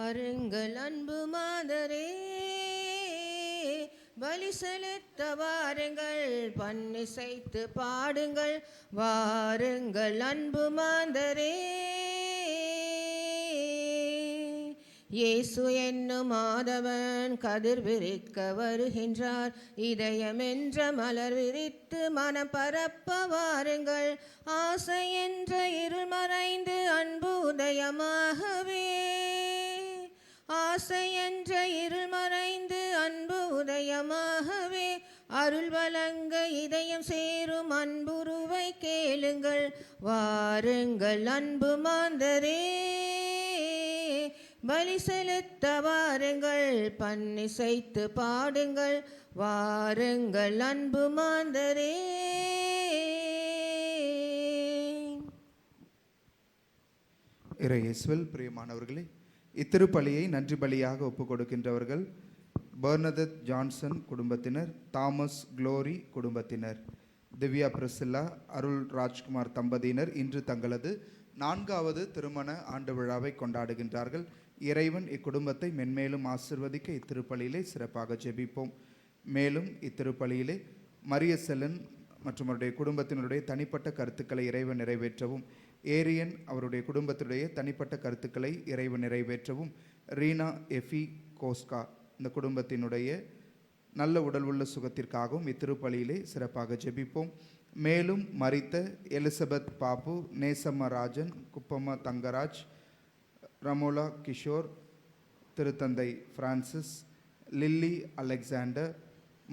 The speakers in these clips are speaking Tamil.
வாருங்கள் அன்பு மாதரே, பலி செலுத்த வாருங்கள், பன்னிசைத்து பாடுங்கள். வாருங்கள் அன்பு மாதரே, இயேசு என்னும் மாதவன் கதிர் விரிக்க வருகின்றார். இதயம் என்ற மலர் விரித்து மனம் பரப்ப வாருங்கள். ஆசை என்ற இருள் மறைந்து அன்பு உதயமாகவே, ஆசை என்ற இருள் மறைந்து அன்பு உதயமாகவே, அருள் வழங்க இதயம் சேரும் அன்புருவை கேளுங்கள். வாருங்கள் அன்பு மாந்தரே, பலி செலுத்த வாருங்கள், பன்னிசைத்து பாடுங்கள். வாருங்கள் அன்பு மாந்தரே. இறையேசுவில் பிரியமானவர்களே, இத்திருப்பலியை நன்றி பலியாக ஒப்புக் கொடுக்கின்றவர்கள் பெர்னதத் ஜான்சன் குடும்பத்தினர், தாமஸ் குளோரி குடும்பத்தினர், திவ்யா பிரிசில்லா, அருள் ராஜ்குமார் தம்பதியினர் இன்று தங்களது 4வது திருமண ஆண்டு விழாவை கொண்டாடுகின்றார்கள். இறைவன் இக்குடும்பத்தை மென்மேலும் ஆசிர்வதிக்க இத்திருப்பலியிலே சிறப்பாக ஜெபிப்போம். மேலும் இத்திருப்பலியிலே மரிய செலன் மற்றும் அவருடைய குடும்பத்தினருடைய தனிப்பட்ட கருத்துக்களை இறைவன் நிறைவேற்றவும், ஏரியன் அவருடைய குடும்பத்தினுடைய தனிப்பட்ட கருத்துக்களை இறைவன் நிறைவேற்றவும், ரீனா எஃபி கோஸ்கா இந்த குடும்பத்தினுடைய நல்ல உடல் உள்ள சுகத்திற்காகவும் இத்திருப்பலியிலே சிறப்பாக ஜெபிப்போம். மேலும் மரித்த எலிசபெத் பாபு, நேசம்ம ராஜன், குப்பம்மா தங்கராஜ், ரமோலா கிஷோர், திருத்தந்தை பிரான்சிஸ், லில்லி அலெக்சாண்டர்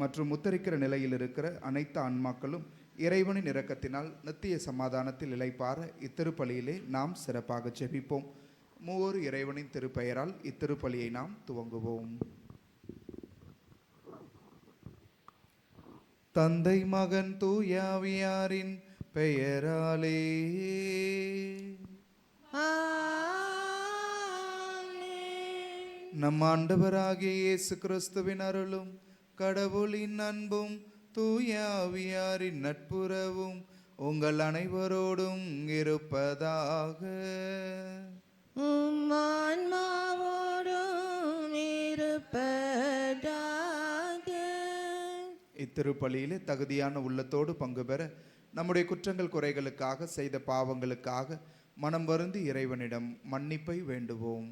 மற்றும் முத்தரிக்கிற நிலையில் இருக்கிற அனைத்து ஆன்மாக்களும் இறைவனின் இரக்கத்தினால் நித்திய சமாதானத்தில் இளைப்பார இத்திருப்பலியிலே நாம் சிறப்பாக ஜெபிப்போம். மூவொரு இறைவனின் திருப்பெயரால் இத்திருப்பலியை நாம் துவங்குவோம். தந்தை மகன் தூயாவியாரின் பெயராலே. நம் ஆண்டவராகிய இயேசு கிறிஸ்துவின் அருளும் கடவுளின் அன்பும் தூயாவியாரின் நட்புறவும் உங்கள் அனைவரோடும் இருப்பதாக. இத்திருப்பலியிலே தகுதியான உள்ளத்தோடு பங்கு பெற நம்முடைய குற்றங்கள் குறைகளுக்காக செய்த பாவங்களுக்காக மனம் வருந்தி இறைவனிடம் மன்னிப்பை வேண்டுவோம்.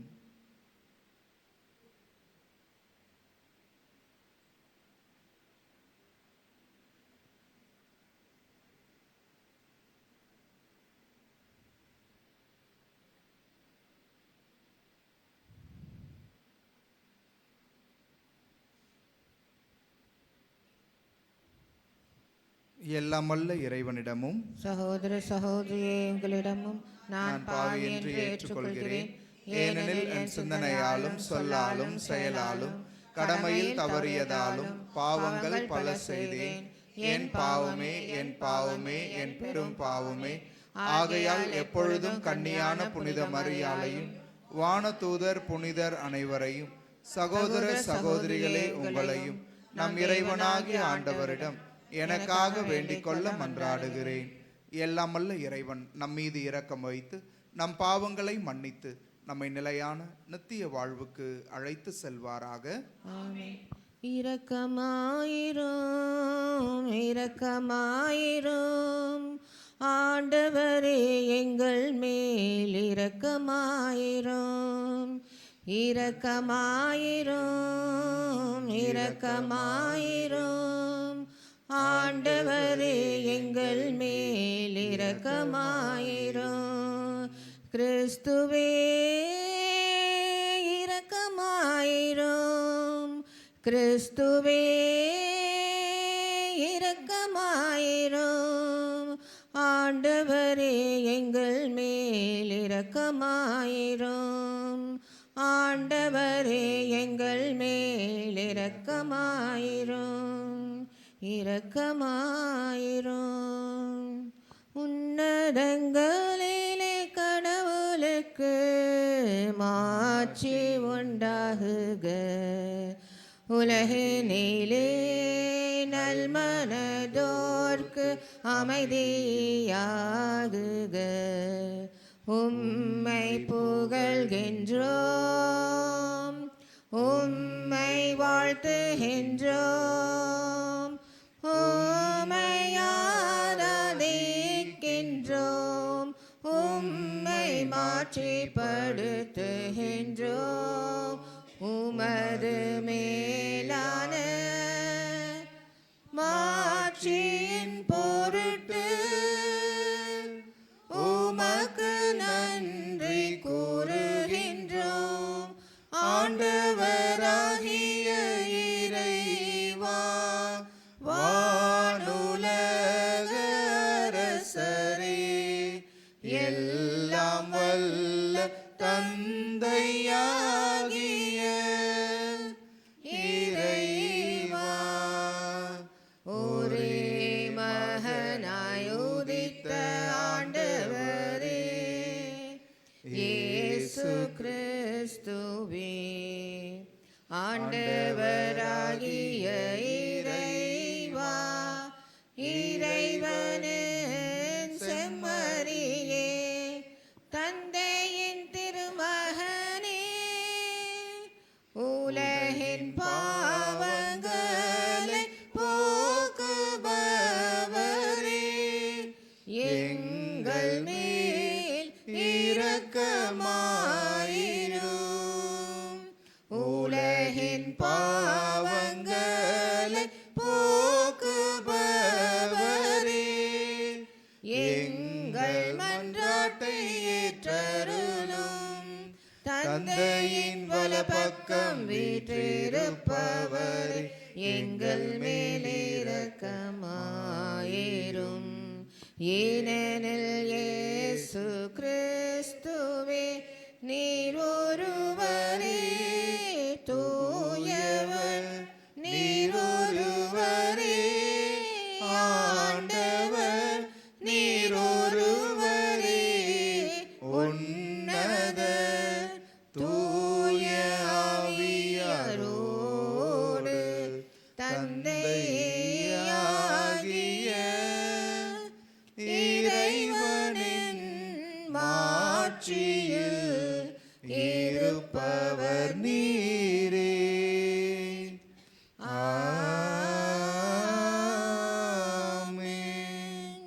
எல்லாமல்ல இறைவனிடமும் சகோதர சகோதரியே உங்களிடமும் நான் பாவி என்று ஏற்றுக்கொள்கிறேன். ஏனெனில் என் சிந்தனையாலும் சொல்லாலும் செயலாலும் கடமையில் தவறியதாலும் பாவங்கள் பல செய்தேன். என் பாவமே, என் பாவமே, என் பெரும் பாவமே. ஆகையால் எப்பொழுதும் கன்னியான புனித மரியாளையும் வானதூதர் புனிதர் அனைவரையும் சகோதர சகோதரிகளே உங்களையும் நம் இறைவனாகிய ஆண்டவரிடம் எனக்காக வேண்டிக் கொள்ள மன்றாடுகிறேன். எல்லாமல்ல இறைவன் நம் மீது இரக்கம் வைத்து நம் பாவங்களை மன்னித்து நம்மை நிலையான நித்திய வாழ்வுக்கு அழைத்து செல்வாராக. இரக்கமாயிரும், இரக்கமாயிரும். ஆண்டவரே எங்கள் மேல் இரக்கமாயிரும். இரக்கமாயிரும், இரக்கமாயிரும். ஆண்டவரே எங்கள் மேல் இரக்கமாயிரும். கிறிஸ்துவே இரக்கமாயிரும். கிறிஸ்துவே இரக்கமாயிரும். ஆண்டவரே எங்கள் மேல் இரக்கமாயிரும். ஆண்டவரே எங்கள் மேல் இரக்கமாயிரும். இரக்கமாயிரும். உன்னதங்களிலே கடவுளுக்கு மாட்சி உண்டாகுக. உலகினிலே நல்மனதோர்க்கு அமைதியாகுக. உம்மை புகழ்கின்றோம், உம்மை வாழ்த்துகின்றோம், உம்மை ஆராதிக்கின்றோம், உம்மை மாட்சிப்படுத்துகின்றோம். உமது மேலான மாட்சியின் பொருட்டு உமக்கு நன்றி கூறுகின்றோம். ஆண்டவராகிய இறைவா, வானுலக அரசரே, எல்லாம் வல்ல தந்தையாகிய இறைவா, ஒரே மகனாய் உதித்த ஆண்டவரே இயேசு கிறிஸ்துவே, ஆண்டவராகிய இறைவா, இறைவனின் செம்மறியே, தந்தையின் திருமகனே, உலகின் பாவங்களை போக்குபவரே, எங்கள் மேல் இரக்கமாயிரும். உலகின் பாவங்களை போக்குபவரே, எங்கள் மன்றாட்டை ஏற்றருளும். தந்தையின் வலப்பக்கம் வீற்றிருப்பவரே, எங்கள் மேல் இரக்கமாயிரும். ஏனெனில் இயேசு கிறிஸ்துவே, நீர் ஒருவரே தூயவர், நீர் ஒருவரே ஆண்டவர், நீர் ஒருவரே உன்னத தூய ஆவியாரோடு தந்தையாகிய இறைவனின் மாட்சியில் இருப்பவர் நீரே. ஆமென்.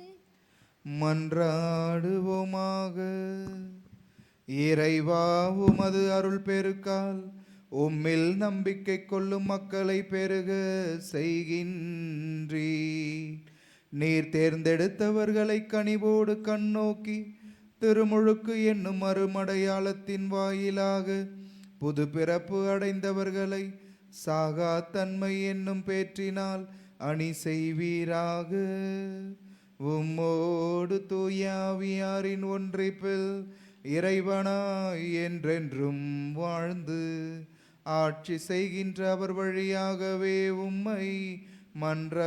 மன்றாடுவோமாக. இறைவா, உமது அருள் பெருக்கால் உம்மில் நம்பிக்கை கொள்ளும் மக்களை பெருக செய்கின்றீர். நீர் தேர்ந்தெடுத்தவர்களை கனிவோடு கண்ணோக்கி திருமுழுக்கு என்னும் அருமடையாளத்தின் வாயிலாக புது பிறப்பு அடைந்தவர்களை சாகா தன்மை என்னும் பேற்றினால் அணி செய்வீராக. உம்மோடு தூயாவியாரின் ஒன்றிப்பில் இறைவனாய் என்றென்றும் வாழ்ந்து ஆட்சி செய்கின்ற அவர் வழியாகவே உம்மை மன்றாடுகின்றோம்.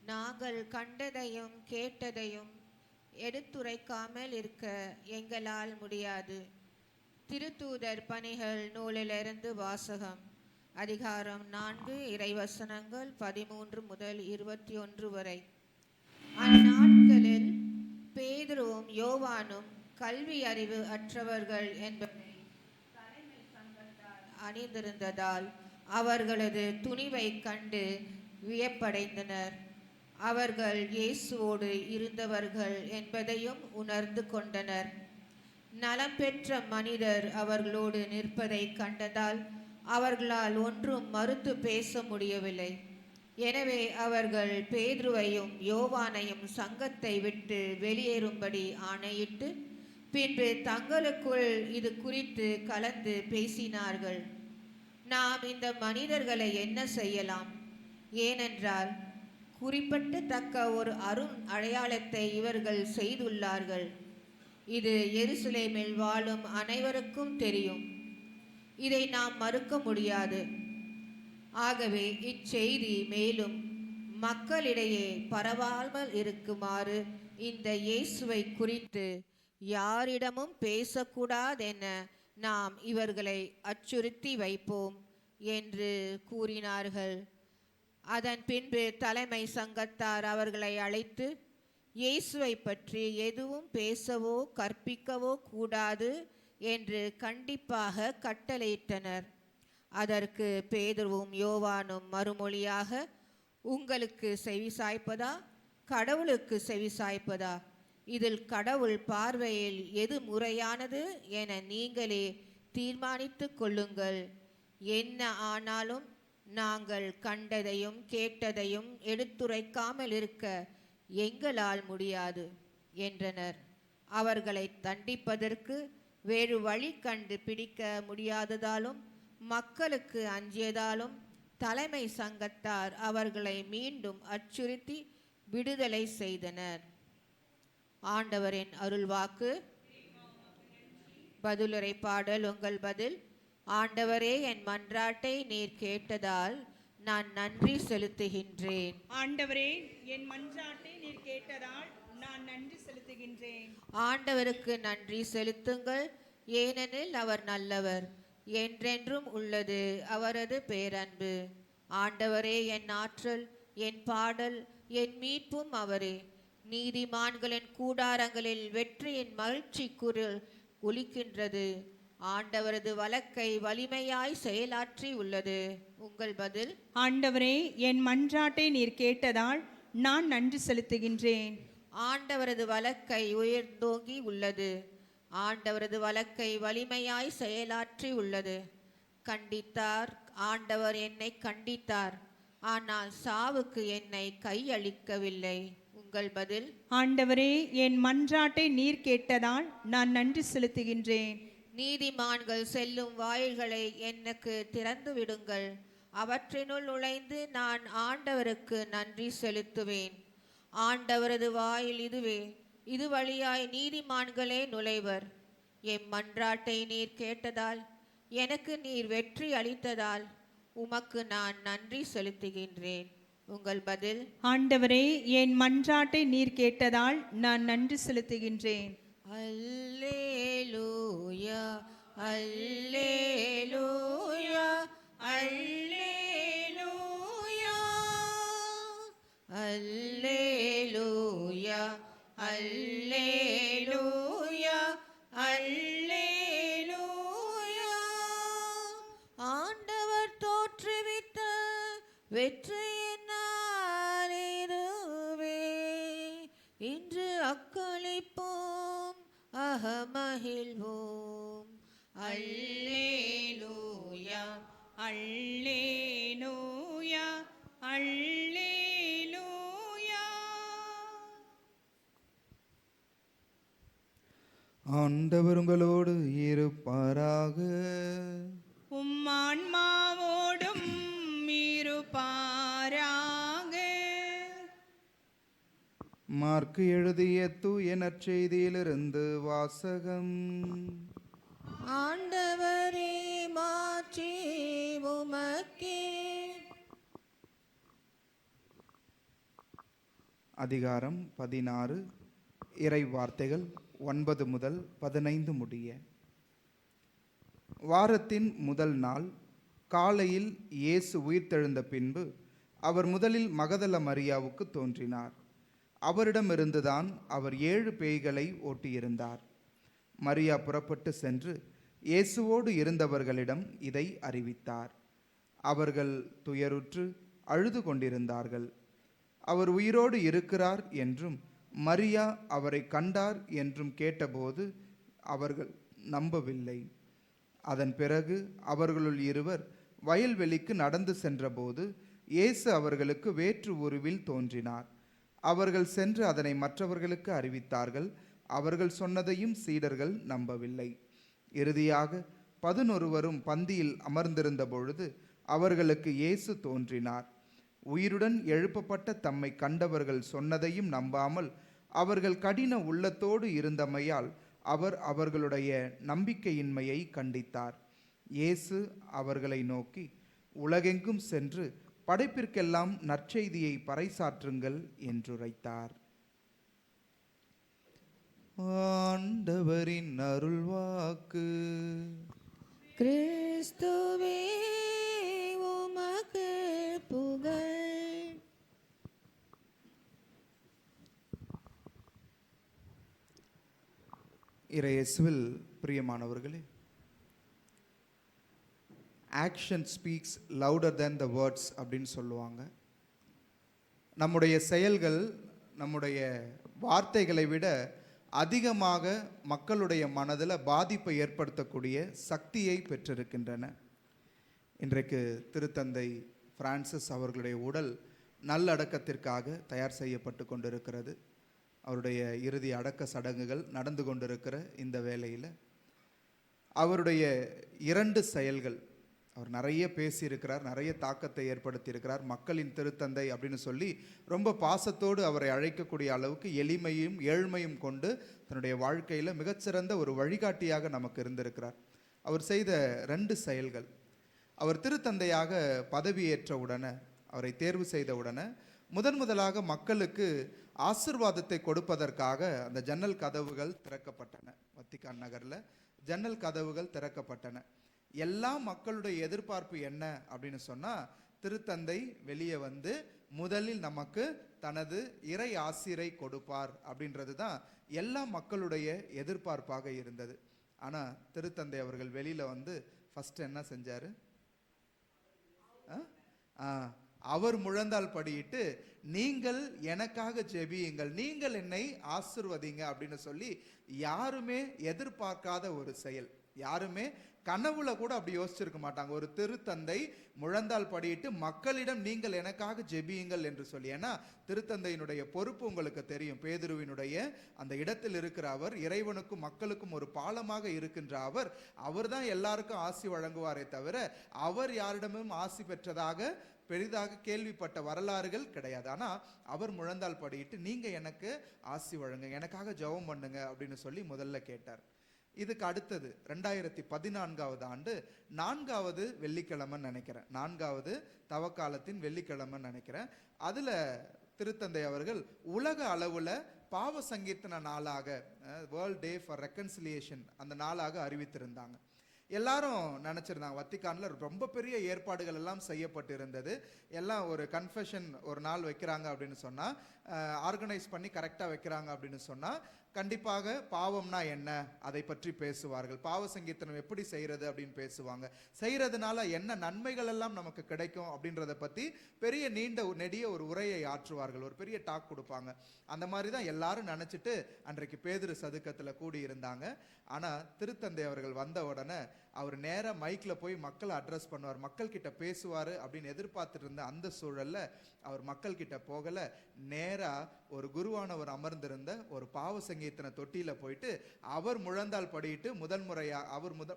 நாங்கள் கண்டதையும் கேட்டதையும் எடுத்துரைக்காமல் இருக்க எங்களால் முடியாது. திருத்தூதர் பணிகள் நூலிலிருந்து வாசகம். அதிகாரம் 4, இறைவசனங்கள் 13 முதல் 21 வரை. அந்நாட்களில் பேதுருவும் யோவானும் கல்வி அறிவு அற்றவர்கள் என்பதை தலைமை சங்கத்தார் அணிந்திருந்ததால் அவர்களது துணிவை கண்டு வியப்படைந்தனர். அவர்கள் இயேசுவோடு இருந்தவர்கள் என்பதையும் உணர்ந்து கொண்டனர். நலம் பெற்ற மனிதர் அவர்களோடு நிற்பதை கண்டதால் அவர்களால் ஒன்றும் மறுத்து பேச முடியவில்லை. எனவே அவர்கள் பேதுருவையும் யோவானையும் சங்கத்தை விட்டு வெளியேறும்படி ஆணையிட்டு பின்பு தங்களுக்குள் இது குறித்து கலந்து பேசினார்கள். நாம் இந்த மனிதர்களை என்ன செய்யலாம்? ஏனென்றால் குறிப்பிடத்தக்க ஒரு அடையாளத்தை இவர்கள் செய்துள்ளார்கள். இது எருசலேமில் வாழும் அனைவருக்கும் தெரியும். இதை நாம் மறுக்க முடியாது. ஆகவே இச்செய்தி மேலும் மக்களிடையே பரவாமல் இருக்குமாறு இந்த இயேசுவை குறித்து யாரிடமும் பேசக்கூடாதென நாம் இவர்களை அச்சுறுத்தி வைப்போம் என்று கூறினார்கள். அதன் பின்பு தலைமை சங்கத்தார் அவர்களை அழைத்து இயேசுவை பற்றி எதுவும் பேசவோ கற்பிக்கவோ கூடாது என்று கண்டிப்பாக கட்டளையிட்டனர். அதற்கு பேதுருவும் யோவானும் மறுமொழியாக, உங்களுக்கு செவிசாய்ப்பதா கடவுளுக்கு செவிசாய்ப்பதா? இதில் கடவுள் பார்வையில் எது முறையானது என நீங்களே தீர்மானித்து கொள்ளுங்கள். என்ன ஆனாலும் நாங்கள் கண்டதையும் கேட்டதையும் எடுத்துரைக்காமல் இருக்க எங்களால் முடியாது என்றனர். அவர்களை தண்டிப்பதற்கு வேறு வழி கண்டு பிடிக்க முடியாததாலும் மக்களுக்கு அஞ்சியதாலும் தலைமை சங்கத்தார் அவர்களை மீண்டும் அச்சுறுத்தி விடுதலை செய்தனர். ஆண்டவரின் அருள்வாக்கு. பதிலுரை பாடல். உங்கள் பதில். ஆண்டவரே, என் மன்றாட்டை நீர் கேட்டதால் நான் நன்றி செலுத்துகின்றேன். ஆண்டவரே, என் மன்றாட்டை நீர் கேட்டதால் நான் நன்றி செலுத்துகின்றேன். ஆண்டவருக்கு நன்றி செலுத்துங்கள், ஏனெனில் அவர் நல்லவர், என்றென்றும் உள்ளது அவரது பேரன்பு. ஆண்டவரே என் ஆற்றல், என் பாடல், என் மீட்பும் அவரே. நீதிமான்களின் கூடாரங்களில் வெற்றியின் மகிழ்ச்சி குரல் ஒலிக்கின்றது. ஆண்டவரது வலக்கை வலிமையாய் செயலாற்றி உள்ளது. உங்கள் பதில். ஆண்டவரே, என் மன்றாட்டை நீர் கேட்டதால் நான் நன்றி செலுத்துகின்றேன். ஆண்டவரது வலக்கை உயர்ந்தோங்கி உள்ளது. ஆண்டவரது வலக்கை வலிமையாய் செயலாற்றி உள்ளது. கண்டித்தார், ஆண்டவர் என்னை கண்டித்தார், ஆனால் சாவுக்கு என்னை கையளிக்கவில்லை. உங்கள் பதில். ஆண்டவரே, என் மன்றாட்டை நீர் கேட்டதால் நான் நன்றி செலுத்துகின்றேன். நீதிமான்கள் செல்லும் வாயில்களை எனக்கு திறந்து விடுங்கள். அவற்றினுள் நுழைந்து நான் ஆண்டவருக்கு நன்றி செலுத்துவேன். ஆண்டவரது வாயில் இதுவே, இது வழியாய் நீதிமான்களே நுழைவர். என் மன்றாட்டை நீர் கேட்டதால், எனக்கு நீர் வெற்றி அளித்ததால் உமக்கு நான் நன்றி செலுத்துகின்றேன். உங்கள் பதில். ஆண்டவரே, என் மன்றாட்டை நீர் கேட்டதால் நான் நன்றி செலுத்துகின்றேன். அல்லேலூயா, அல்லேலூயா, அல்லேலூயா, அல்லேலூயா, அல்லேலூயா, அல்லேலூயா. ஆண்டவர் தோற்றுவித்த வெற்றியின் நாளிதுவே. இன்று அக்களிப்போம், அகமகிழ்வோம். அல்லேலூயா, அல்லேலூயா, அல்லேலூயா. ஆண்டவர் உங்களோடு இருப்பாராக. உம் ஆன்மாவோடும் இருப்பாராக. மார்க்கு எழுதிய தூய நற்செய்தியிலிருந்து வாசகம். ஆண்டவரே, மாற்றி உமக்கே. அதிகாரம் 16. இறை வார்த்தைகள் 9 முதல் 15 முடிய. வாரத்தின் முதல் நாள் காலையில் இயேசு உயிர்த்தெழுந்த பின்பு அவர் முதலில் மகதல மரியாவுக்கு தோன்றினார். அவரிடமிருந்துதான் அவர் 7 பேய்களை ஓட்டியிருந்தார். மரியா புறப்பட்டு சென்று இயேசுவோடு இருந்தவர்களிடம் இதை அறிவித்தார். அவர்கள் துயருற்று அழுது கொண்டிருந்தார்கள். அவர் உயிரோடு இருக்கிறார் என்றும் மரியா அவரை கண்டார் என்றும் கேட்டபோது அவர்கள் நம்பவில்லை. அதன் பிறகு அவர்களுள் இருவர் வயல்வெளிக்கு நடந்து சென்றபோது இயேசு அவர்களுக்கு வேற்று உருவில் தோன்றினார். அவர்கள் சென்று அதனை மற்றவர்களுக்கு அறிவித்தார்கள். அவர்கள் சொன்னதையும் சீடர்கள் நம்பவில்லை. இறுதியாக 11 பந்தியில் அமர்ந்திருந்த பொழுது அவர்களுக்கு இயேசு தோன்றினார். உயிருடன் எழுப்பப்பட்ட தம்மை கண்டவர்கள் சொன்னதையும் நம்பாமல் அவர்கள் கடின உள்ளத்தோடு இருந்தமையால் அவர் அவர்களுடைய நம்பிக்கையின்மையை கண்டித்தார். இயேசு அவர்களை நோக்கி, உலகெங்கும் சென்று படைப்பிற்கெல்லாம் நற்செய்தியை பறைசாற்றுங்கள் என்றுரைத்தார். ஆண்டவரின் அருள்வாக்கு. கிறிஸ்துவே உமக்கு புகழ். இறையேசுவில் பிரியமானவர்களே, action speaks louder than the words அப்படின்னு சொல்லுவாங்க. நம்முடைய செயல்கள் நம்முடைய வார்த்தைகளை விட அதிகமாக மக்களுடைய மனதில் பாதிப்பை ஏற்படுத்தக்கூடிய சக்தியை பெற்றிருக்கின்றன. இன்றைக்கு திருத்தந்தை பிரான்சிஸ் அவர்களுடைய உடல் நல்லடக்கத்திற்காக தயார் செய்யப்பட்டு கொண்டிருக்கிறது. அவருடைய இறுதி அடக்க சடங்குகள் நடந்து கொண்டிருக்கிற இந்த வேளையில் அவருடைய 2 செயல்கள், அவர் நிறைய பேசியிருக்கிறார், நிறைய தாக்கத்தை ஏற்படுத்தியிருக்கிறார். மக்களின் திருத்தந்தை அப்படின்னு சொல்லி ரொம்ப பாசத்தோடு அவரை அழைக்கக்கூடிய அளவுக்கு எளிமையும் ஏழ்மையும் கொண்டு தன்னுடைய வாழ்க்கையில் மிகச்சிறந்த ஒரு வழிகாட்டியாக நமக்கு இருந்திருக்கிறார். அவர் செய்த 2 செயல்கள், அவர் திருத்தந்தையாக பதவியேற்ற உடனே, அவரை தேர்வு செய்த உடனே முதலாக மக்களுக்கு ஆசிர்வாதத்தை கொடுப்பதற்காக அந்த ஜன்னல் கதவுகள் திறக்கப்பட்டன. வத்திக்கான் நகரில் ஜன்னல் கதவுகள் திறக்கப்பட்டன. எல்லா மக்களுடைய எதிர்பார்ப்பு என்ன அப்படின்னு சொன்னால், திருத்தந்தை வெளியே வந்து முதலில் நமக்கு தனது இறை ஆசிரை கொடுப்பார் அப்படின்றது தான் எல்லா மக்களுடைய எதிர்பார்ப்பாக இருந்தது. ஆனால் திருத்தந்தை அவர்கள் வெளியில் வந்து ஃபஸ்ட்டு என்ன செஞ்சார்? அவர் முழந்தால் படியிட்டு, நீங்கள் எனக்காக ஜெபியுங்கள், நீங்கள் என்னை ஆசிர்வதிங்க அப்படின்னு சொல்லி யாருமே எதிர்பார்க்காத ஒரு செயல். யாருமே கனவுல கூட அப்படி யோசிச்சிருக்க மாட்டாங்க. ஒரு திருத்தந்தை முழந்தால் படியிட்டு மக்களிடம் நீங்கள் எனக்காக ஜெபியுங்கள் என்று சொல்லி. ஏன்னா திருத்தந்தையினுடைய பொறுப்பு உங்களுக்கு தெரியும். பேதுருவினுடைய அந்த இடத்தில் இருக்கிற அவர், இறைவனுக்கும் மக்களுக்கும் ஒரு பாலமாக இருக்கின்ற அவர் தான் எல்லாருக்கும் ஆசி வழங்குவாரே தவிர அவர் யாரிடமும் ஆசி பெற்றதாக பெரிதாக கேள்விப்பட்ட வரலாறுகள் கிடையாது. ஆனால் அவர் முழந்தால் படியிட்டு நீங்க எனக்கு ஆசி வழங்குங்க, எனக்காக ஜெபம் பண்ணுங்க அப்படின்னு சொல்லி முதல்ல கேட்டார். இதுக்கு அடுத்தது 2014 ஆண்டு 4வது வெள்ளிக்கிழமைன்னு நினைக்கிறேன், 4வது தவக்காலத்தின் வெள்ளிக்கிழமைன்னு நினைக்கிறேன். அதில் திருத்தந்தை அவர்கள் உலக அளவில் பாவ சங்கீர்த்தன நாளாக, வேர்ல்ட் டே ஃபார் ரெக்கன்சிலியேஷன், அந்த நாளாக அறிவித்திருந்தாங்க. எல்லாரும் நினச்சிருந்தாங்க வத்திக்கானில் ரொம்ப பெரிய ஏற்பாடுகள் எல்லாம் செய்யப்பட்டு இருந்தது. எல்லாம் ஒரு கன்ஃபெஷன் ஒரு நாள் வைக்கிறாங்க அப்படின்னு சொன்னால், ஆர்கனைஸ் பண்ணி கரெக்டாக வைக்கிறாங்க அப்படின்னு சொன்னால் கண்டிப்பாக பாவம்னா என்ன அதை பற்றி பேசுவார்கள். பாவ சங்கீர்த்தனம் எப்படி செய்கிறது அப்படின்னு பேசுவாங்க. செய்கிறதுனால என்ன நன்மைகள் எல்லாம் நமக்கு கிடைக்கும் அப்படின்றத பற்றி பெரிய நெடிய ஒரு உரையை ஆற்றுவார்கள், ஒரு பெரிய டாக் கொடுப்பாங்க. அந்த மாதிரி தான் எல்லாரும் நினச்சிட்டு அன்றைக்கு பேதுரு சதுக்கத்தில் கூடியிருந்தாங்க. ஆனால் திருத்தந்தை அவர்கள் வந்த உடனே அவர் நேராக மைக்கில் போய் மக்களை அட்ரஸ் பண்ணுவார், மக்கள்கிட்ட பேசுவார் அப்படின்னு எதிர்பார்த்துட்டு இருந்த அந்த சூழலில் அவர் மக்கள்கிட்ட போகலை. நேராக ஒரு குருவானவர் அமர்ந்திருந்த ஒரு பாவ சங்கீர்த்தன தொட்டியில் போயிட்டு அவர் முழந்தால் படியிட்டு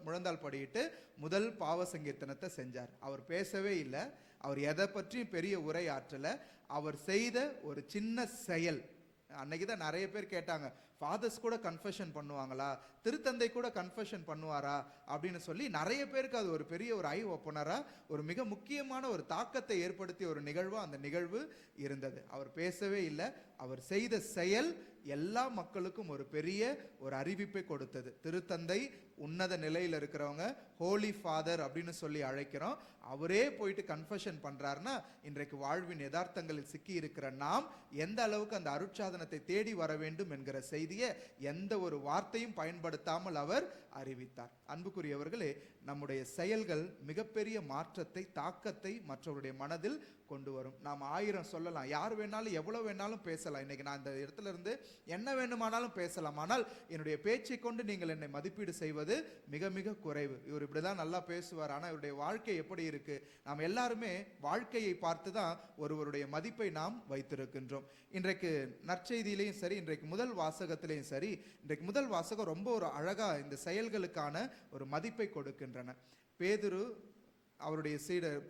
முழந்தால் படியிட்டு முதல் பாவ சங்கீர்த்தனத்தை செஞ்சார். அவர் பேசவே இல்லை, அவர் எதை பற்றியும் பெரிய உரை ஆற்றலை. அவர் செய்த ஒரு சின்ன செயல். அன்னைக்கு தான் நிறைய பேர் கேட்டாங்க, ஃபாதர்ஸ் கூட கன்ஃபெஷன் பண்ணுவாங்களா, திருத்தந்தை கூட கன்ஃபெஷன் பண்ணுவாரா அப்படின்னு சொல்லி நிறைய பேருக்கு அது ஒரு பெரிய ஒரு ஐ ஓப்பனராக, ஒரு மிக முக்கியமான ஒரு தாக்கத்தை ஏற்படுத்திய ஒரு நிகழ்வாக அந்த நிகழ்வு இருந்தது. அவர் பேசவே இல்லை, அவர் செய்த செயல் எல்லா மக்களுக்கும் ஒரு பெரிய ஒரு அறிவிப்பை கொடுத்தது. திருத்தந்தை உன்னத நிலையில் இருக்கிறவங்க ஹோலி ஃபாதர் அப்படின்னு சொல்லி அழைக்கிறோம். அவரே போயிட்டு கன்ஃபெஷன் பண்றாருன்னா இன்றைக்கு வாழ்வின் யதார்த்தங்களில் சிக்கி இருக்கிற நாம் எந்த அளவுக்கு அந்த அருட்சாதனத்தை தேடி வர வேண்டும் என்கிற செய்தியை எந்த ஒரு வார்த்தையும் பயன்படுத்தாமல் அவர் அறிவித்தார். அன்புக்குரியவர்களே, நம்முடைய செயல்கள் மிகப்பெரிய மாற்றத்தை, தாக்கத்தை மற்றவருடைய மனதில் கொண்டு வரும். நாம் 1000 சொல்லலாம், யார் வேணாலும் எவ்வளவு வேணாலும் பேசலாம். இன்னைக்கு நான் இந்த இடத்துல இருந்து என்ன வேண்டுமானாலும் பேசலாம். ஆனால் என்னுடைய பேச்சை கொண்டு நீங்கள் என்னை மதிப்பீடு செய்வது மிக மிக குறைவு. இவர் இப்படிதான் நல்லா பேசுவார், ஆனால் இவருடைய வாழ்க்கை எப்படி இருக்கு? நாம் எல்லாருமே வாழ்க்கையை பார்த்து தான் ஒருவருடைய மதிப்பை நாம் வைத்திருக்கின்றோம். இன்றைக்கு நற்செய்தியிலையும் சரி, இன்றைக்கு முதல் வாசகத்திலையும் சரி, இன்றைக்கு முதல் வாசகம் ரொம்ப ஒரு அழகா இந்த செயல்களுக்கான ஒரு மதிப்பை கொடுக்கின்றன.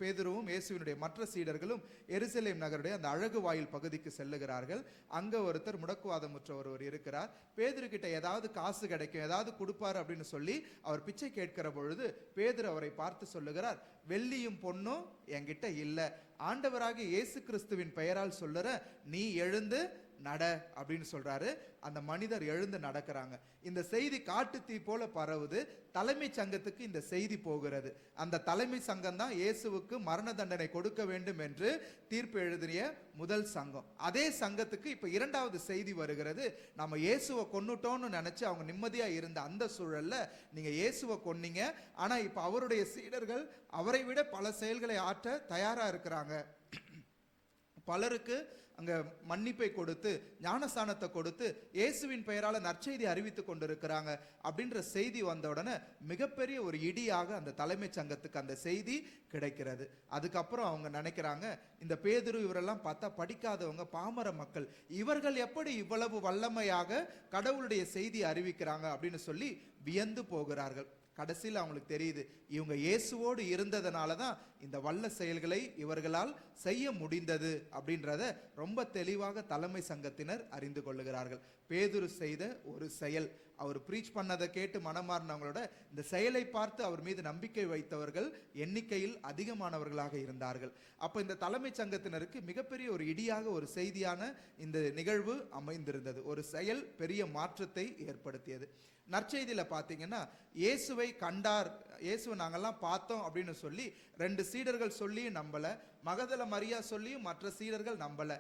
பேதுருவும் இயேசுவினுடைய மற்ற சீடர்களும் எருசலேம் நகருடைய அந்த அழகு வாயில் பகுதிக்கு செல்லுகிறார்கள். அங்க ஒருத்தர் முடக்குவாதமுற்ற ஒருவர் இருக்கிறார். பேதுரு கிட்ட ஏதாவது காசு கிடைக்கும், ஏதாவது கொடுப்பாரு அப்படின்னு சொல்லி அவர் பிச்சை கேட்கிற பொழுது பேதுரு அவரை பார்த்து சொல்லுகிறார், வெள்ளியும் பொன்னும் என்கிட்ட இல்லை, ஆண்டவராகிய இயேசு கிறிஸ்துவின் பெயரால் சொல்லுற, நீ எழுந்து நட அப்படின்னு சொல்றாரு. அந்த மனிதர் எழுந்து நடக்கிறாங்க. இந்த செய்தி காட்டு தீ போல பரவுது. தலைமை சங்கத்துக்கு இந்த செய்தி போகிறது. அந்த தலைமை சங்கம் தான் இயேசுவுக்கு மரண தண்டனை கொடுக்க வேண்டும் என்று தீர்ப்பு எழுதிய முதல் சங்கம். அதே சங்கத்துக்கு இப்ப இரண்டாவது செய்தி வருகிறது. நம்ம இயேசுவை கொன்னுட்டோம்னு நினைச்சு அவங்க நிம்மதியா இருந்த அந்த சூழல்ல நீங்க இயேசுவை கொன்னீங்க, ஆனா இப்ப அவருடைய சீடர்கள் அவரை விட பல செயல்களை ஆற்ற தயாரா இருக்கிறாங்க. பலருக்கு அங்க மன்னிப்பை கொடுத்து ஞானஸ்தானத்தை கொடுத்து இயேசுவின் பெயரால நற்செய்தி அறிவித்து கொண்டிருக்கிறாங்க அப்படின்ற செய்தி வந்த உடனே மிகப்பெரிய ஒரு இடியாக அந்த தலைமை சங்கத்துக்கு அந்த செய்தி கிடைக்கிறது. அதுக்கப்புறம் அவங்க நினைக்கிறாங்க, இந்த பேதுரு இவரெல்லாம் பார்த்தா படிக்காதவங்க, பாமர மக்கள், இவர்கள் எப்படி இவ்வளவு வல்லமையாக கடவுளுடைய செய்தி அறிவிக்கிறாங்க அப்படின்னு சொல்லி வியந்து போகிறார்கள். கடைசியில் அவங்களுக்கு தெரியுது, இவங்க இயேசுவோடு இருந்ததுனால தான் இந்த வல்ல செயல்களை இவர்களால் செய்ய முடிந்தது அப்படின்றத ரொம்ப தெளிவாக தலைமை சங்கத்தினர் அறிந்து கொள்ளுகிறார்கள். பேதுரு செய்த ஒரு செயல், அவர் பிரீச் பண்ணதை கேட்டு மனமாறினவங்களோட இந்த செயலை பார்த்து அவர் மீது நம்பிக்கை வைத்தவர்கள் எண்ணிக்கையில் அதிகமானவர்களாக இருந்தார்கள். அப்ப இந்த தலைமை சங்கத்தினருக்கு மிகப்பெரிய ஒரு இடியாக ஒரு செய்தியான இந்த நிகழ்வு அமைந்திருந்தது. ஒரு செயல் பெரிய மாற்றத்தை ஏற்படுத்தியது. நற்செய்தியில பாத்தீங்கன்னா, இயேசுவை கண்டார், இயேசுவை நாங்கெல்லாம் பார்த்தோம் அப்படின்னு சொல்லி 2 சீடர்கள் சொல்லியும் நம்பல, மகதல மரியா சொல்லியும் மற்ற சீடர்கள் நம்பல.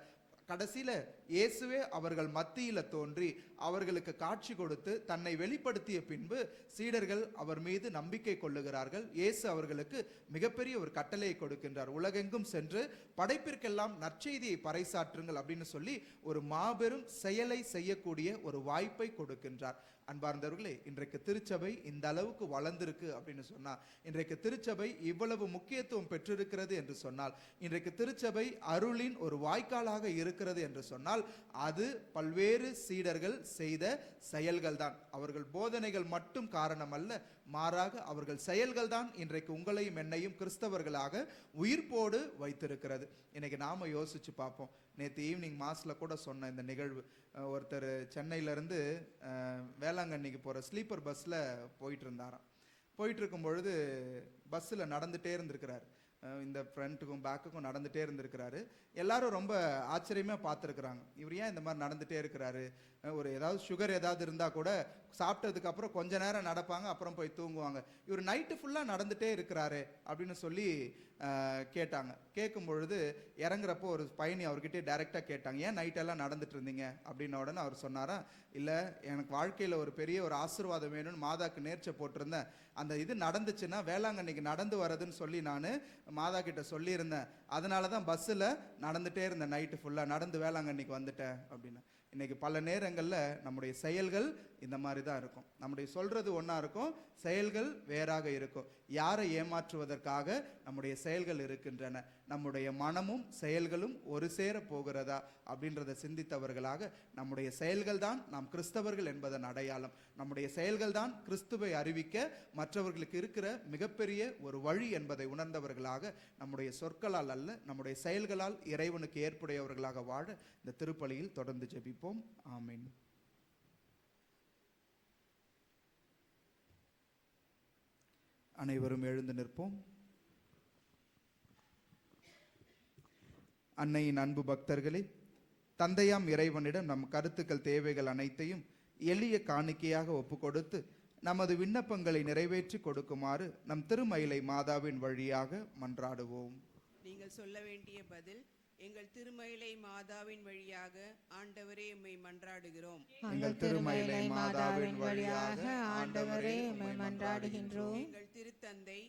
கடைசியில இயேசுவே அவர்கள் மத்தியில தோன்றி அவர்களுக்கு காட்சி கொடுத்து தன்னை வெளிப்படுத்திய பின்பு சீடர்கள் அவர் மீது நம்பிக்கை கொள்ளுகிறார்கள். இயேசு அவர்களுக்கு மிகப்பெரிய ஒரு கட்டளையை கொடுக்கின்றார். உலகெங்கும் சென்று படைப்பிற்கெல்லாம் நற்செய்தியை பறைசாற்றுங்கள் அப்படின்னு சொல்லி ஒரு மாபெரும் செயலை செய்யக்கூடிய ஒரு வாய்ப்பை கொடுக்கின்றார். அன்பார்ந்தவர்களே, இன்றைக்கு திருச்சபை இந்த அளவுக்கு வளர்ந்திருக்கு அப்படின்னு சொன்னா, இன்றைக்கு திருச்சபை இவ்வளவு முக்கியத்துவம் பெற்றிருக்கிறது என்று சொன்னால், இன்றைக்கு திருச்சபை அருளின் ஒரு வாய்க்காலாக இருக்கிறது என்று சொன்னால், அது பல்வேறு சீடர்கள் செய்த செயல்கள் தான். அவர்கள் போதனைகள் மட்டும் காரணம் அல்ல, மாறாக அவர்கள் செயல்கள் தான் இன்றைக்கு உங்களையும் என்னையும் கிறிஸ்தவர்களாக உயிர்ப்போடு வைத்திருக்கிறது. இன்னைக்கு நாம யோசிச்சு பார்ப்போம். நேற்று ஈவினிங் மாஸ்ல கூட சொன்ன இந்த நிகழ்வு, ஒருத்தர் சென்னையிலேருந்து வேளாங்கண்ணிக்கு போகிற ஸ்லீப்பர் பஸ்ஸில் போயிட்டு இருந்தாராம். போயிட்டு இருக்கும் பொழுது பஸ்ஸில் நடந்துகிட்டே இருந்திருக்கிறார். இந்த ஃப்ரண்ட்டுக்கும் பேக்குக்கும் நடந்துகிட்டே இருந்திருக்கிறாரு. எல்லாரும் ரொம்ப ஆச்சரியமாக பார்த்துருக்குறாங்க, இவர் ஏன் இந்த மாதிரி நடந்துகிட்டே இருக்கிறாரு, ஒரு ஏதாவது சுகர் ஏதாவது இருந்தால் கூட சாப்பிட்டதுக்கு அப்புறம் கொஞ்ச நேரம் நடப்பாங்க, அப்புறம் போய் தூங்குவாங்க, இவர் நைட்டு ஃபுல்லாக நடந்துகிட்டே இருக்கிறாரு அப்படின்னு சொல்லி கேட்டாங்க. கேட்கும் பொழுது இறங்குறப்போ ஒரு பயணி அவர்கிட்டே டைரெக்டாக கேட்டாங்க, ஏன் நைட்டெல்லாம் நடந்துட்டு இருந்தீங்க அப்படின்ன உடனே அவர் சொன்னாரா, இல்லை எனக்கு வாழ்க்கையில் ஒரு பெரிய ஒரு ஆசீர்வாதம் வேணும்னு மாதாக்கு நேர்ச்சை போட்டிருந்தேன், அந்த இது நடந்துச்சுன்னா வேளாங்கண்ணிக்கு நடந்து வரதுன்னு சொல்லி நான் மாதா கிட்ட சொல்லியிருந்தேன், அதனால தான் பஸ்ஸில் நடந்துகிட்டே இருந்தேன், நைட்டு ஃபுல்லாக நடந்து வேளாங்கண்ணிக்கு வந்துட்டேன் அப்படின்னு. இன்னைக்கு பல நேரங்களில் நம்முடைய செயல்கள் இந்த மாதிரி தான் இருக்கும். நம்முடைய சொல்றது ஒன்றா இருக்கும், செயல்கள் வேறாக இருக்கும். யாரை ஏமாற்றுவதற்காக நம்முடைய செயல்கள் இருக்கின்றன, நம்முடைய மனமும் செயல்களும் ஒரு சேர போகிறதா அப்படின்றத சிந்தித்தவர்களாக, நம்முடைய செயல்கள் தான் நாம் கிறிஸ்தவர்கள் என்பதன் அடையாளம், நம்முடைய செயல்கள் தான் கிறிஸ்துவை அறிவிக்க மற்றவர்களுக்கு இருக்கிற மிகப்பெரிய ஒரு வழி என்பதை உணர்ந்தவர்களாக, நம்முடைய சொற்களால் அல்ல நம்முடைய செயல்களால் இறைவனுக்கு ஏற்புடையவர்களாக வாழ இந்த திருப்பலியில் தொடர்ந்து ஜெபிப்போம். ஆமென். அனைவரும் எழுந்து நிற்போம். அன்னையின் அன்பு பக்தர்களே, தந்தையாம் இறைவனிடம் நம் கருத்துக்கள், தேவைகள் அனைத்தையும் எளிய காணிக்கையாக ஒப்பு கொடுத்து நமது விண்ணப்பங்களை நிறைவேற்றி கொடுக்குமாறு நம் திருமயிலை மாதாவின் வழியாக மன்றாடுவோம். நீங்கள் சொல்ல வேண்டிய பதில்: எங்கள் திருமயிலை மாதாவின் வழியாக ஆண்டவரே உம்மை மன்றாடுகிறோம். எங்கள் திருமயிலை மாதாவின் வழியாக ஆண்டவரே உம்மை மன்றாடுகின்றோம். எங்கள் திருத்தந்தை,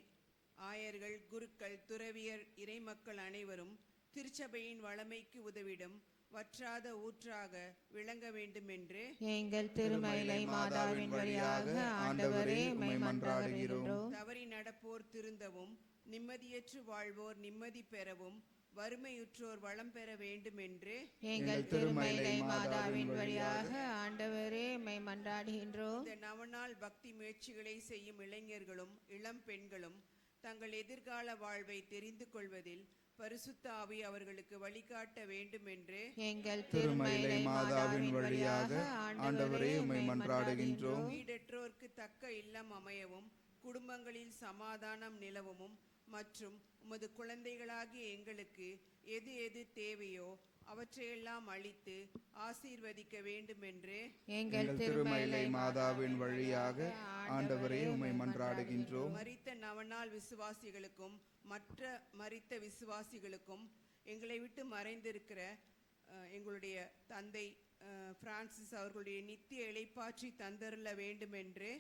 ஆயர்கள், குருக்கள், துறவியர், இறைமக்கள் அனைவரும் திருச்சபையின் வளமைக்கு உதவிடும் வற்றாத ஊற்றாக விளங்க வேண்டும் என்று எங்கள் திருமயிலை மாதாவின் வழியாக ஆண்டவரே உம்மை மன்றாடுகின்றோம். தவறி நடப்போர் திருந்தவும், நிம்மதியற்று வாழ்வோர் நிம்மதி பெறவும், வறுமையுற்றோர் வளம் பெற வேண்டும் என்று எங்கள் திருமயிலை மாதாவின் வழியாக ஆண்டவரே உம்மை மன்றாடுகின்றோம். இந்த நவநாள் பக்தி முயற்சிகளை செய்யும் இளைஞர்களும் இளம் பெண்களும் தங்கள் எதிர்கால வாழ்வை தெரிந்து கொள்வதில் பரிசுத்த ஆவி அவர்களுக்கு வழிகாட்ட வேண்டும் என்று எங்கள் திருமயிலை மாதாவின் வழியாக ஆண்டவரே உம்மை மன்றாடுகின்றோம். வீடற்றோருக்கு தக்க இல்லம் அமையவும், குடும்பங்களில் சமாதானம் நிலவவும் மற்றும் உமது குழந்தைகளாகிய எங்களுக்கு எது எது தேவையோ அவற்றையெல்லாம் அளித்து ஆசீர்வதிக்க வேண்டும் என்று எங்கள் திருமயிலை மாதாவின் வழியாக ஆண்டவரே உம்மை மன்றாடுகின்றோம். மரித்த நவநாள் விசுவாசிகளுக்கும் மற்ற மரித்த விசுவாசிகளுக்கும் எங்களை விட்டு மறைந்திருக்கிற எங்களுடைய தந்தை பிரான்சிஸ் அவர்களுடைய நித்திய இளைப்பாற்றி தந்தருள வேண்டும் என்று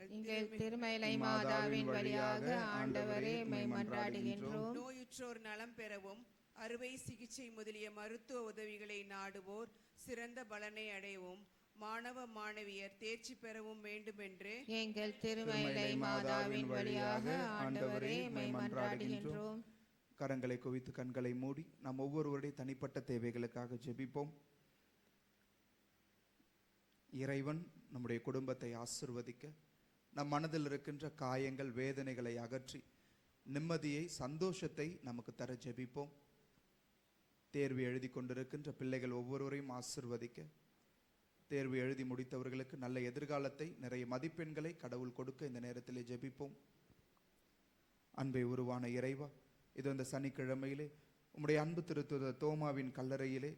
எங்கள் திருமயிலை மாதாவின் வழியாக ஆண்டவரே உம்மை மன்றாடுகின்றோம். நோயுற்றோர் நலம் பெறவும், அறுவை சிகிச்சை முதலிய மருத்துவ உதவிகளை நாடுவோர் சிறந்த பலனை அடையவும், மாணவ மாணவியர் தேர்ச்சி பெறவும் வேண்டும் என்று எங்கள் திருமயிலை மாதாவின் வழியாக ஆண்டவரே உம்மை மன்றாடுகின்றோம். கரங்களை குவித்து கண்களை மூடி நாம் ஒவ்வொருவருடைய தனிப்பட்ட தேவைகளுக்காக ஜெபிப்போம். இறைவன் நம்முடைய குடும்பத்தை ஆசிர்வதிக்க, நம் மனதில் இருக்கின்ற காயங்கள் வேதனைகளை அகற்றி நிம்மதியை சந்தோஷத்தை நமக்கு தர ஜெபிப்போம். தேர்வு எழுதி கொண்டிருக்கின்ற பிள்ளைகள் ஒவ்வொருவரையும் ஆசிர்வதிக்க, தேர்வு எழுதி முடித்தவர்களுக்கு நல்ல எதிர்காலத்தை, நிறைய மதிப்பெண்களை கடவுள் கொடுக்க இந்த நேரத்திலே ஜெபிப்போம். அன்பை உருவான இறைவா, இது இந்த சனிக்கிழமையிலே உம்முடைய அன்பு திருத்துதர் தோமாவின் கல்லறையிலே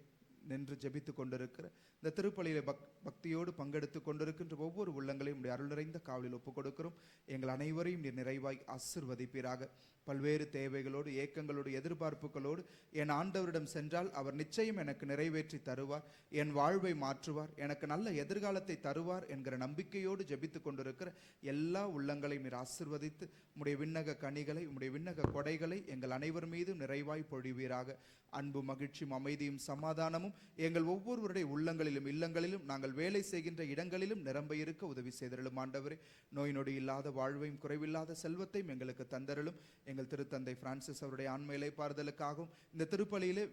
நின்று ஜெபித்து கொண்டிருக்கிற இந்த திருப்பலியில பக்தியோடு பங்கெடுத்து கொண்டிருக்கின்ற ஒவ்வொரு உள்ளங்களையும் உடைய அருள் நிறைந்த காவலில் ஒப்புக் கொடுக்கிறோம். எங்கள் அனைவரையும் நீர் நிறைவாய் ஆசிர்வதிப்பீராக. பல்வேறு தேவைகளோடு, ஏக்கங்களோடு, எதிர்பார்ப்புகளோடு என் ஆண்டவரிடம் சென்றால் அவர் நிச்சயம் எனக்கு நிறைவேற்றி தருவார், என் வாழ்வை மாற்றுவார், எனக்கு நல்ல எதிர்காலத்தை தருவார் என்கிற நம்பிக்கையோடு ஜெபித்து கொண்டிருக்கிற எல்லா உள்ளங்களையும் நீர் ஆசிர்வதித்து உம்முடைய விண்ணக கனிகளை, உம்முடைய விண்ணக கொடைகளை எங்கள் அனைவர் மீதும் நிறைவாய் பொழிவீராக. அன்பு, மகிழ்ச்சியும், அமைதியும், சமாதானமும் எங்கள் ஒவ்வொருவருடைய உள்ளங்களிலும் இல்லங்களிலும் நாங்கள் வேலை செய்கின்ற இடங்களிலும் நிரம்ப இருக்க உதவி செய்தருளும் ஆண்டவரே. நோய் நொடி இல்லாத வாழ்வையும் குறைவில்லாத செல்வத்தையும் எங்களுக்கு தந்தருளும். எங்கள் திருத்தந்தை பிரான்சிஸ் அவருடைய ஆன்ம இளைப்பாறுதலுக்காகவும் இந்த திருப்பலியிலே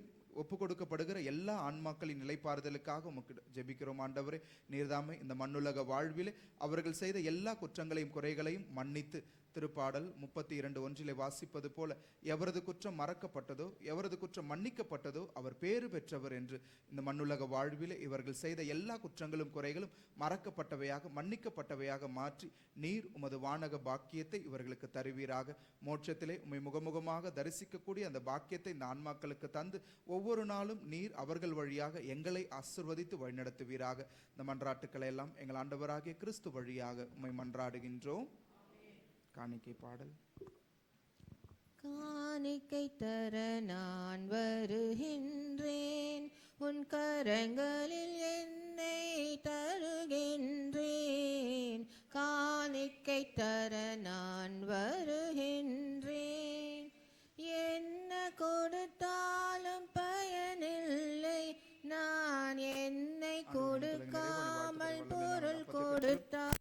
ஒப்பு கொடுக்கப்படுகிற எல்லா ஆன்மாக்களின் நிலைப்பாறுதலுக்காக உமக்கு ஜெபிக்கிறோம் ஆண்டவரே. நீர்தாமே இந்த மண்ணுலக வாழ்விலே அவர்கள் செய்த எல்லா குற்றங்களையும் குறைகளையும் மன்னித்து, திருப்பாடல் 32:1 வாசிப்பது போல, எவரது குற்றம் மறக்கப்பட்டதோ எவரது குற்றம் மன்னிக்கப்பட்டதோ அவர் பேறு பெற்றவர் என்று இந்த மண்ணுலக வாழ்விலே இவர்கள் செய்த எல்லா குற்றங்களும் குறைகளும் மறக்கப்பட்டவையாக, மன்னிக்கப்பட்டவையாக மாற்றி நீர் உமது வானக பாக்கியத்தை இவர்களுக்கு தருவீராக. மோட்சத்திலே உம்மை முகமுகமாக தரிசிக்கக்கூடிய அந்த பாக்கியத்தை இந்த ஆன்மாக்களுக்கு தந்து ஒவ்வொரு நாளும் நீர் அவர்கள் வழியாக எங்களை ஆசிர்வதித்து வழிநடத்துவீராக. இந்த மன்றாட்டுக்களை எல்லாம் எங்கள் ஆண்டவராகிய கிறிஸ்து வழியாக உம்மை மன்றாடுகின்றோம். காணிக்கை பாடல். காணிக்கை தர நான் வருகின்றேன், உன் கரங்களில் என்னை தருகின்றேன். காணிக்கை தர நான் வருகின்றேன், என்ன கொடுத்தாலும் பயனில்லை, நான் என்னை கொடுக்காமல் பொருள் கொடுத்தால்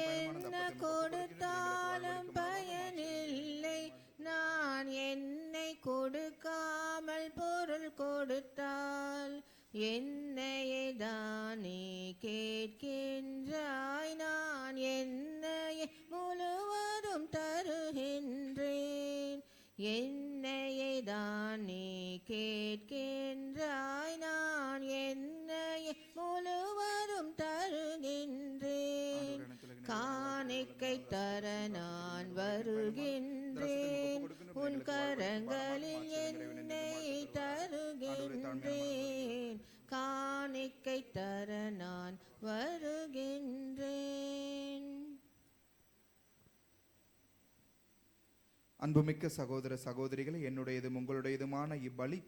என்ன கொடுத்தாலும் பயனில்லை, நான் என்னை கொடுக்காமல் பொருள் கொடுத்தால். என்னையே தானே கேட்கின்றாய், நான் என்னையே முழுவதும் தருகின்றேன். என்னையே தானே கேட்கின்றாய், நான் என்னையே முழுவதும் தருகின்றேன். காணிக்கை தர நான் வருகின்றேன், உன் கரங்களில் என்னை தருகின்றேன். காணிக்கை தர நான் வருகின்றேன். அன்புமிக்க சகோதர சகோதரிகளை, என்னுடையதும் உங்களுடையதுமான இப்பலி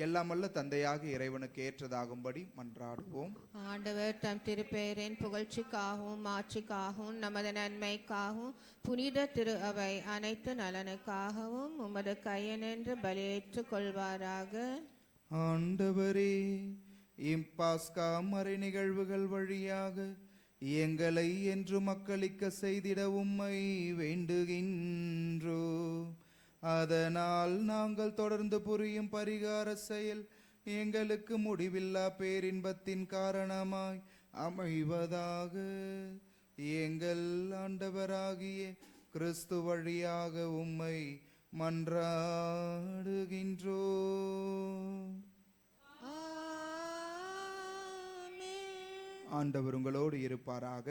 எல்லாமல்ல தந்தையாக இறைவனுக்கு ஏற்றதாகும்படி மன்றாடுவோம். ஆண்டவர் தம் திருப்பெயரின் புகழ்ச்சிக்காகவும் மாட்சிக்காகவும் நமது நன்மைக்காகவும் புனித திரு அவை அனைத்து நலனுக்காகவும் உமது கையனின்று பலியேற்றுக் கொள்வாராக. ஆண்டவரே, இப்பாஸ்கா மறை நிகழ்வுகள் வழியாக எங்களை என்று மக்களிக்க செய்திட உம்மை வேண்டுகின்றோ. அதனால் நாங்கள் தொடர்ந்து புரியும் பரிகார செயல் எங்களுக்கு முடிவில்லா பேரின்பத்தின் காரணமாய் அமைவதாக. எங்கள் ஆண்டவராகிய கிறிஸ்து வழியாக உம்மை மன்றாடுகின்றோ. ஆண்டவர் உங்களோடு இருப்பாராக.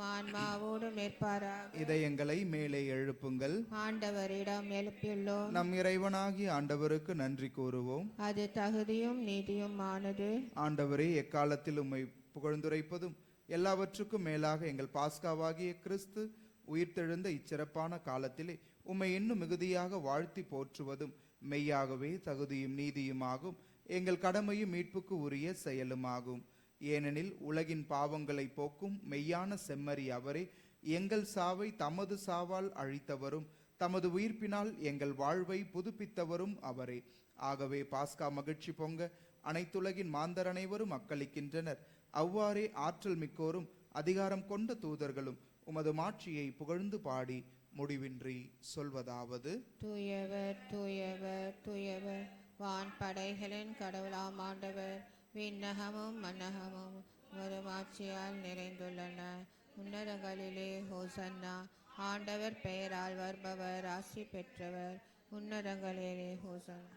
ஆன்மாவோடும் இருப்பாராக. இதயங்களை மேலே எழுப்புங்கள். ஆண்டவரிடம் எழுப்பியுள்ளோம். நம் இறைவனாகிய ஆண்டவருக்கு நன்றி கூறுவோம். அது தகுதியும் நீதியுமானது. ஆண்டவரே, எக்காலத்தில் உம்மை புகழ்ந்துரைப்பதும் எல்லாவற்றுக்கும் மேலாக எங்கள் பாஸ்காவாகிய கிறிஸ்து உயிர்த்தெழுந்த இச்சிறப்பான காலத்திலே உம்மை இன்னும் மிகுதியாக வாழ்த்தி போற்றுவதும் மெய்யாகவே தகுதியும் நீதியுமாகும். எங்கள் கடமையும் மீட்புக்கு உரிய செயலுமாகும். ஏனெனில் உலகின் பாவங்களை போக்கும் மெய்யான செம்மறி அவரே, எங்கள் சாவை தமது சாவால் அழித்தவரும் தமது உயிர்ப்பினால் எங்கள் வாழ்வை புதுப்பித்தவரும் அவரே. ஆகவே பாஸ்கா மகிழ்ச்சி பொங்க அனைத்துலகின் மாந்தர் அனைவரும் அக்களிக்கின்றனர். அவ்வாறே ஆற்றல் மிக்கோரும் அதிகாரம் கொண்ட தூதர்களும் உமது மாட்சியை புகழ்ந்து பாடி முடிவின்றி சொல்வதாவது: தூயவர் தூயவர் தூயவர், வான் படைகளின் கடவுளாம் ஆண்டவர். விண்ணகமும் மன்னகமும் ஒரு மாட்சியால் நிறைந்துள்ளன. உன்னதங்களிலே ஹோசன்னா. ஆண்டவர் பெயரால் வருபவர் ஆசி பெற்றவர். உன்னதங்களிலே ஹோசன்னா.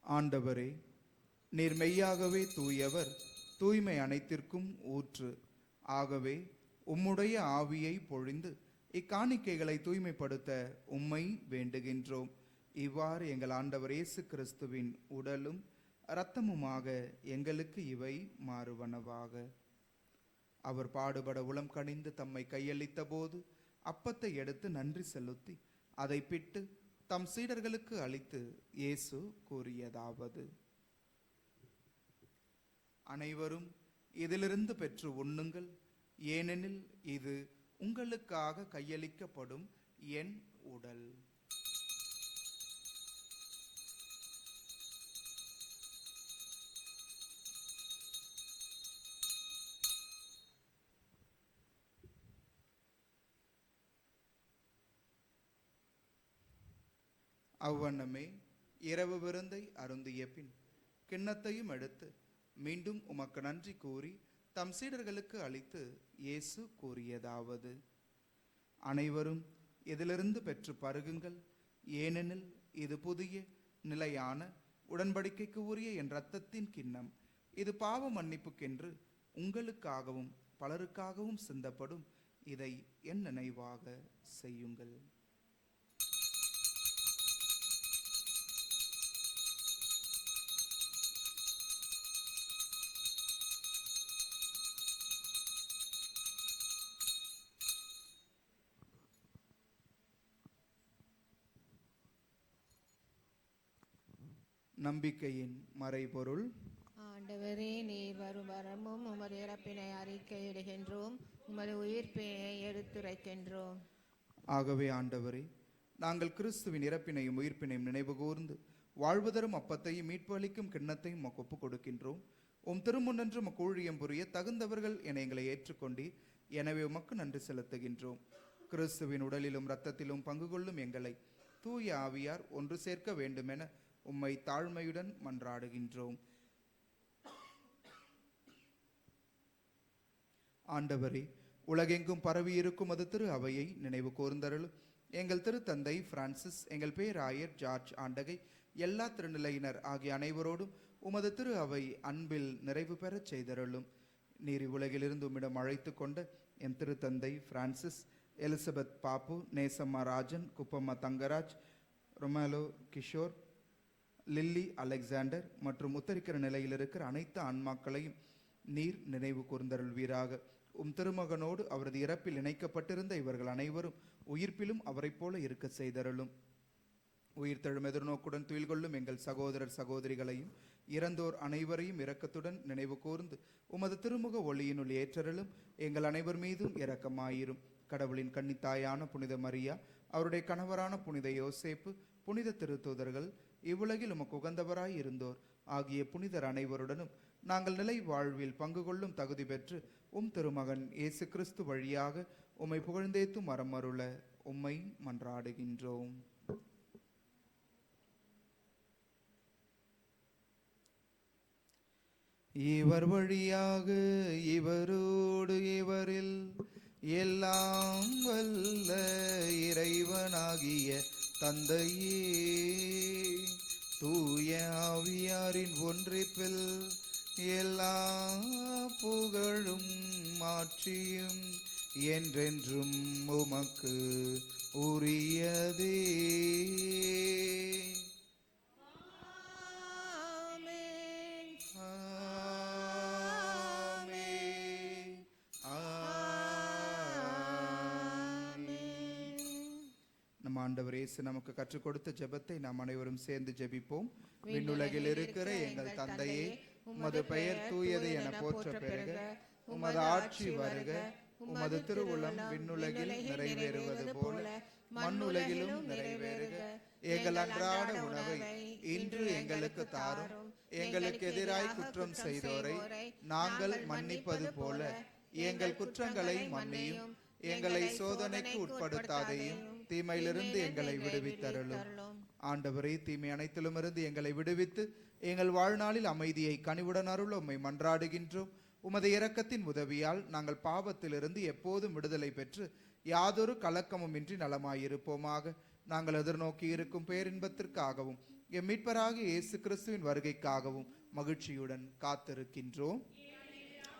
ஆண்டவரே, நீர் மெய்யாகவே தூயவர், தூய்மை அனைத்திற்கும் ஊற்று. ஆகவே உம்முடைய ஆவியை பொழிந்து இக்காணிக்கைகளை தூய்மைப்படுத்த உம்மை வேண்டுகின்றோம். இவ்வாறு எங்கள் ஆண்டவர் இயேசு கிறிஸ்துவின் உடலும் இரத்தமுமாக எங்களுக்கு இவை மாறுவனவாக. அவர் பாடுபட உளம் கனிந்து தம்மை கையளித்த போது அப்பத்தை எடுத்து நன்றி செலுத்தி அதை பிட்டு தம் சீடர்களுக்கு அளித்து இயேசு கூறியதாவது: அனைவரும் இதிலிருந்து பெற்று உண்ணுங்கள். ஏனெனில் இது உங்களுக்காக கையளிக்கப்படும் என் உடல். அவ்வண்ணமே இரவு விருந்தை அருந்திய பின் கிண்ணத்தையும் எடுத்து மீண்டும் உமக்கு நன்றி கூறி தம் சீடர்களுக்கு அளித்து இயேசு கூறியதாவது: அனைவரும் இதிலிருந்து பெற்று பருகுங்கள். ஏனெனில் இது புதிய நிலையான உடன்படிக்கைக்கு உரிய என் இரத்தத்தின் கிண்ணம். இது பாவ மன்னிப்புக்கென்று உங்களுக்காகவும் பலருக்காகவும் சிந்தப்படும். இதை என் நினைவாக செய்யுங்கள். நம்பிக்கையின் மறைபொருள். ஆண்டவரே, நீர் வரும் வரமும் உமது இறப்பினை அறிக்கையிடுகின்றோம், உமது உயிர்ப்பினை எடுத்துரைக்கின்றோம். ஆகவே ஆண்டவரே, நாங்கள் கிறிஸ்துவின் இறப்பினையும் உயிர்ப்பினையும் நினைவு கூர்ந்து வாழ்வு தரும் அப்பத்தையும் மீட்பு அளிக்கும் கிண்ணத்தையும் உமக்கு ஒப்புக் கொடுக்கின்றோம். உம் திருமுன்னன்று உமக்கு ஊழியம் புரிய தகுந்தவர்கள் என எங்களை ஏற்றுக்கொண்டு, எனவே உமக்கு நன்றி செலுத்துகின்றோம். கிறிஸ்துவின் உடலிலும் இரத்தத்திலும் பங்கு கொள்ளும் எங்களை தூய ஆவியார் ஒன்று சேர்க்க வேண்டுமென உம்மை தாழ்மையுடன் மன்றாடுகின்றோம். ஆண்டவரே, உலகெங்கும் பரவி இருக்கும் அது திரு அவையை நினைவு கூர்ந்தருளும். எங்கள் திருத்தந்தை பிரான்சிஸ், எங்கள் பேராயர் ஜார்ஜ் ஆண்டகை, எல்லா திருநிலையினர் ஆகிய அனைவரோடும் உமது திரு அவை அன்பில் நிறைவு பெறச் செய்தருளும். நீர் உலகிலிருந்து உம்மிடம் அழைத்து கொண்ட என் திருத்தந்தை பிரான்சிஸ், எலிசபெத் பாப்பு, நேசம்மா ராஜன், குப்பம்மா தங்கராஜ், ரொமாலோ கிஷோர், லில்லி அலெக்சாண்டர் மற்றும் உத்தரிக்கிற நிலையில் இருக்கிற அனைத்து ஆன்மாக்களையும் நீர் நினைவு கூர்ந்தருள்வீராக. திருமகனோடு அவரது இறப்பில் இணைக்கப்பட்டிருந்த இவர்கள் அனைவரும் உயிர்ப்பிலும் அவரைப் போல இருக்க செய்தருளும். உயிர்த்தெழும் எதிர்நோக்குடன் துயில் கொள்ளும் எங்கள் சகோதரர் சகோதரிகளையும் இறந்தோர் அனைவரையும் இரக்கத்துடன் நினைவு கூர்ந்து உமது திருமுக ஒளியினுள் ஏற்றருளும். எங்கள் அனைவர் மீதும் இரக்கமாயிரும். கடவுளின் கன்னித்தாயான புனித மரியா, அவருடைய கணவரான புனித யோசேப்பு, புனித திருத்தூதர்கள், இவ்வுலகில் உமக்கு உகந்தவராய் இருந்தோர் ஆகிய புனிதர் அனைவருடனும் நாங்கள் நிலை வாழ்வில் பங்கு கொள்ளும் தகுதி பெற்று திருமகன் இயேசு கிறிஸ்து வழியாக உம்மை புகழ்ந்தேத்தும் மரமருள உம்மை மன்றாடுகின்றோம். இவர் வழியாக இவரோடு இவரில் எல்லாம் வல்ல இறைவனாகிய தந்தையே, தூய ஆவியாரின் ஒன்றிப்பில் எல்லா புகழும் மாட்சியும் என்றென்றும் உமக்கு உரியதே. ஆண்டவர் இயேசு நமக்கு கற்றுக் கொடுத்த ஜெபத்தை நாம் அனைவரும் சேர்ந்து ஜெபிப்போம். விண்ணுலகில் இருக்கிற எங்கள் தந்தையே, உமது பெயர் தூயது என போற்ற பெறுக. உமது ஆட்சி வருக. உமது திருவுளம் விண்ணுலகில் நிறைவேறுவது போல மண்ணுலகிலும் நிறைவேறுக. எங்கள் அன்றாட உணவை இன்று எங்களுக்கு தாரும். எங்களுக்கு எதிராய் குற்றம் செய்தோரை நாங்கள் மன்னிப்பது போல எங்கள் குற்றங்களை மன்னியும். எங்களை சோதனைக்கு உட்படுத்தாதையும் தீமையிலிருந்து எங்களை விடுவித்தருளும். ஆண்டவரே, தீமை அனைத்திலும் இருந்து எங்களை விடுவித்து எங்கள் வாழ்நாளில் அமைதியை கனிவுடன் அருள உம்மை மன்றாடுகின்றோம். உமது இரக்கத்தின் உதவியால் நாங்கள் பாவத்திலிருந்து எப்போதும் விடுதலை பெற்று யாதொரு கலக்கமும் இன்றி நலமாயிருப்போமாக. நாங்கள் எதிர்நோக்கி இருக்கும் பேரின்பத்திற்காகவும் எம் மீட்பராகிய இயேசு கிறிஸ்துவின் வருகைக்காகவும் மகிழ்ச்சியுடன் காத்திருக்கின்றோம்.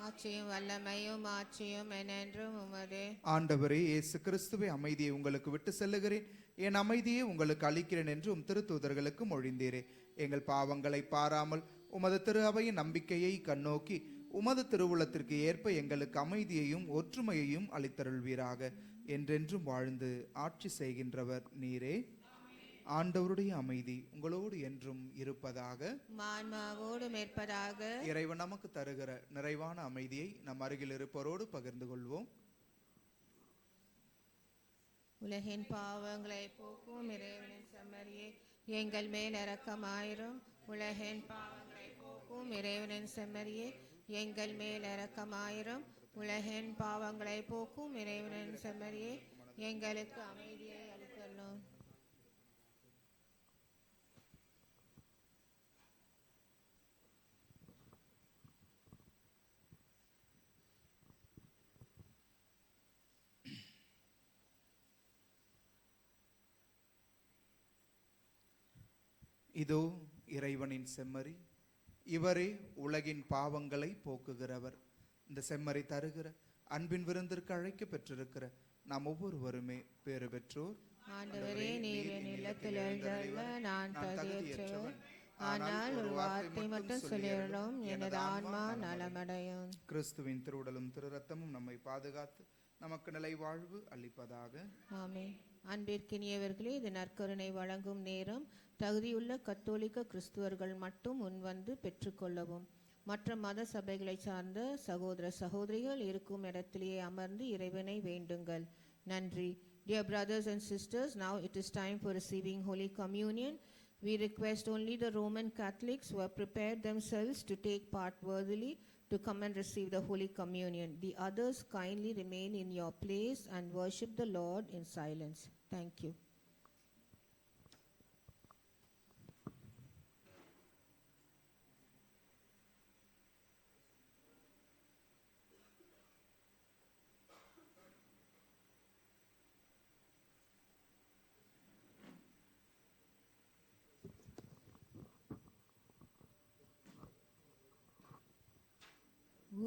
ஆட்சியும் வல்லமையும் ஆட்சியும் என்றென்றும் உமதே. ஆண்டவரே இயேசு கிறிஸ்துவை, அமைதியை உங்களுக்கு விட்டு செல்லுகிறேன், என் அமைதியை உங்களுக்கு அளிக்கிறேன் என்று திருத்தூதர்களுக்கு மொழிந்தீரே. எங்கள் பாவங்களை பாராமல் உமது திரு அவையின் நம்பிக்கையை கண்ணோக்கி உமது திருவுளத்திற்கு ஏற்ப எங்களுக்கு அமைதியையும் ஒற்றுமையையும் அளித்தருள்வீராக. என்றென்றும் வாழ்ந்து ஆட்சி செய்கின்றவர் நீரே. ஆண்டவருடைய அமைதி உங்களோடு என்றும் இருப்பதாக. மான்மாவோடும் இருப்பதாக. இறைவன் நமக்கு தருகிற நிறைவான அமைதியை நம் அருகில் இருப்பவரோடு பகிர்ந்து கொள்வோம். உலகின் பாவங்களை போக்கும் இறைவனின் செம்மறியே, எங்கள் மேல் இரக்கமாயிரும். உலகின் பாவங்களை போக்கும் இறைவனின் செம்மறியே, எங்கள் மேல் இரக்கமாயிரும். உலகின் பாவங்களை போக்கும் இறைவனின் செம்மறியே, எங்களுக்கு அமைதியை அளித்தருளும். இதோ இறைவனின் செம்மறி, இவரே உலகின் பாவங்களை போக்குகிறவர். இந்த செம்மறி தருகிற அன்பின் விருந்திற்கு அழைக்க பெற்றிருக்கிற நாம் ஒவ்வொருவருமே பேறு பெற்றோர். ஆண்டவரே, நீர் என் இல்லத்தில் எழுந்தருள நான் தகுதியற்றவன். ஆனால் ஒரு வார்த்தை மட்டும் சொல்லிடலும், எனது ஆன்மா நலமடையும். கிறிஸ்துவின் திருவுடலும் திரு ரத்தமும் நம்மை பாதுகாத்து நமக்கு நிலை வாழ்வு அளிப்பதாக. ஆமென். அன்பிற்கினியவர்களே, இது நற்கருணை வழங்கும் நேரம். தகுதியுள்ள கத்தோலிக்க கிறிஸ்துவர்கள் மட்டும் முன்வந்து பெற்றுக்கொள்ளவும். மற்ற மத சபைகளை சார்ந்த சகோதர சகோதரிகள் இருக்கும் இடத்திலேயே அமர்ந்து இறைவனை வேண்டுங்கள். நன்றி. Dear brothers and sisters, now it is time for receiving Holy Communion. We request only the Roman Catholics who have prepared themselves to take part worthily to come and receive the Holy Communion. The others kindly remain in your place and worship the Lord in silence. Thank you.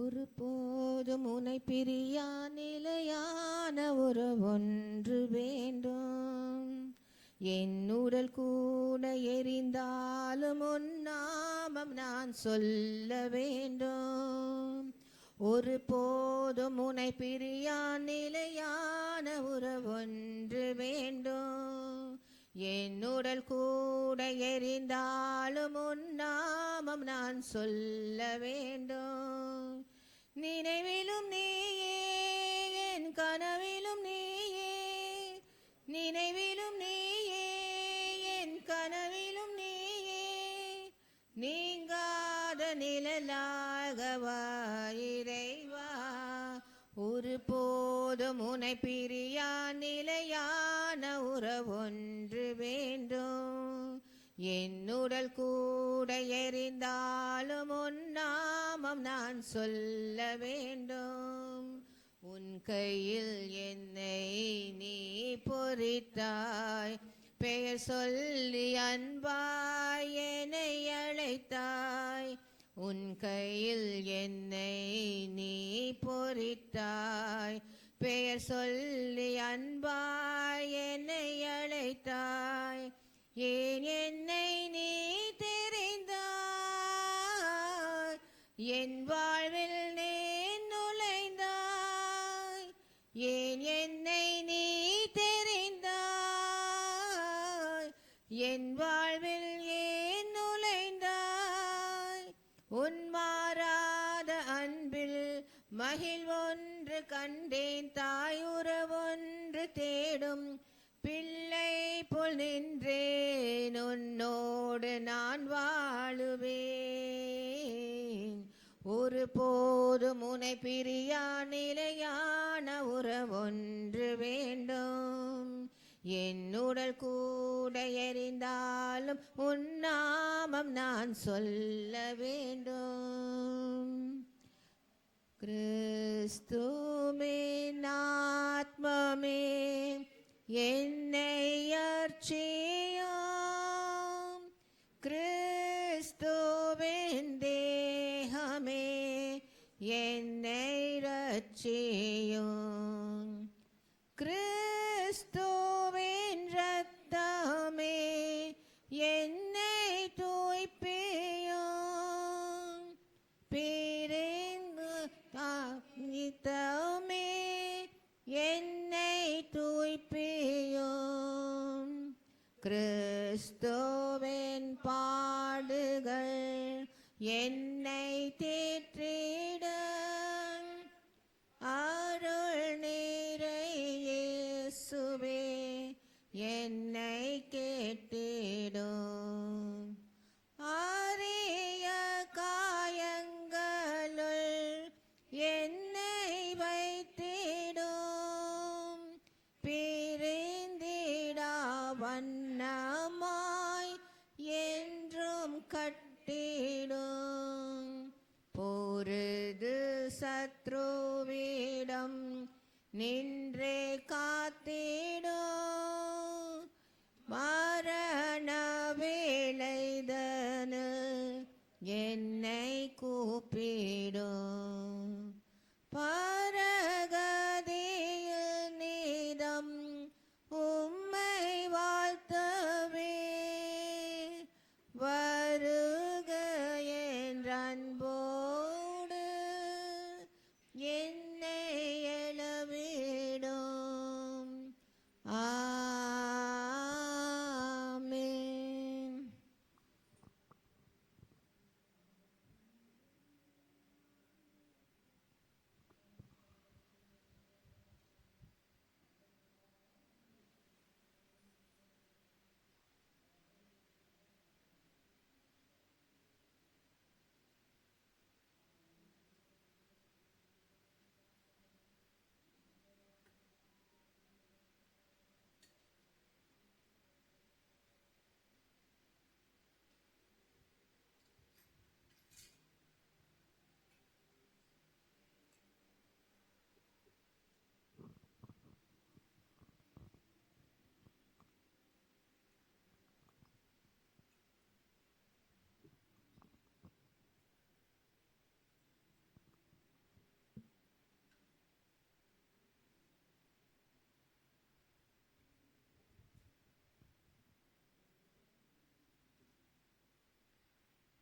ஒரு போதும் உனை பிரியா நிலையான ஒரு ஒன்று வேண்டும். என் உடல் கூட எரிந்தாலும் உன் நாமம் நான் சொல்ல வேண்டும். ஒரு போதும் உனை பிரியா நிலையான உறவொன்று வேண்டும். என் உடல் கூட எரிந்தாலும் உன் நாமம் நான் சொல்ல வேண்டும். நினைவிலும் நீயே, என் கனவிலும் நீயே, நினைவிலும் நீயே, என் கனவிலும் நீயே, நீங்காத நிழலாகவா இறைவா. ஒரு போதும் உனை பிரியா நிலையான உறவொன்று வேண்டும். என் உடல் கூட எரிந்தாலும் உன் நாமம் நான் சொல்ல வேண்டும். உன் கையில் என்னை நீ பொறித்தாய், பெயர் சொல்லி அன்பாய் என்னை அழைத்தாய். உன் கையில் என்னை நீ பொறித்தாய், பெயர் சொல்லி அன்பாய் என்னை அழைத்தாய். ஏன் என்னை நீ தெரிந்தாய், என் வாழ்வில் நீ நுழைந்தாய். ஏன் என்னை நீ தெரிந்தாய், என் வாழ்வில் ஏன் நுழைந்தாய். உன் மாறாத அன்பில் மகிழ்வொன்று கண்டேன், தாய் உறவொன்று தேடும் பிள்ளை போல் நின்றேன். உன்னோடு நான் வாழுவேன். ஒரு போதும் உனை பிரியா நிலையான உறவொன்று வேண்டும். என் உடல் கூட எரிந்தாலும் உன் நாமம் நான் சொல்ல வேண்டும். கிறிஸ்துவின் ஆத்மமே என்னை அர்ச்சியும், கிறிஸ்துவின் தேகமே என்னை ரட்சியும். கிறிஸ்துவின் இரத்தமே என்னை தூய்ப்பியும். பிரிந்து நித்தமே என்னை தூய்ப்பியும். கிறிஸ்துவின் பாடுகள் என்னை தேற்றிட, அருள் நீரை இயேசுவே என்னை கேட்டிடும். ஆரிய காயங்களுள் என்னை வைத்திடும். பிரிந்திடா வண்ணமாய் என்றும் கட்டிடும். பொருது சத்ருவிடம் நின்றே காத்திடும். மரண வேளைதனு என்னை கூப்பிடும். பரகதியில் நீதம் உம்மை வாழ்த்தவே, வருக என்ற அன்போடு என்னை எழவிடும்.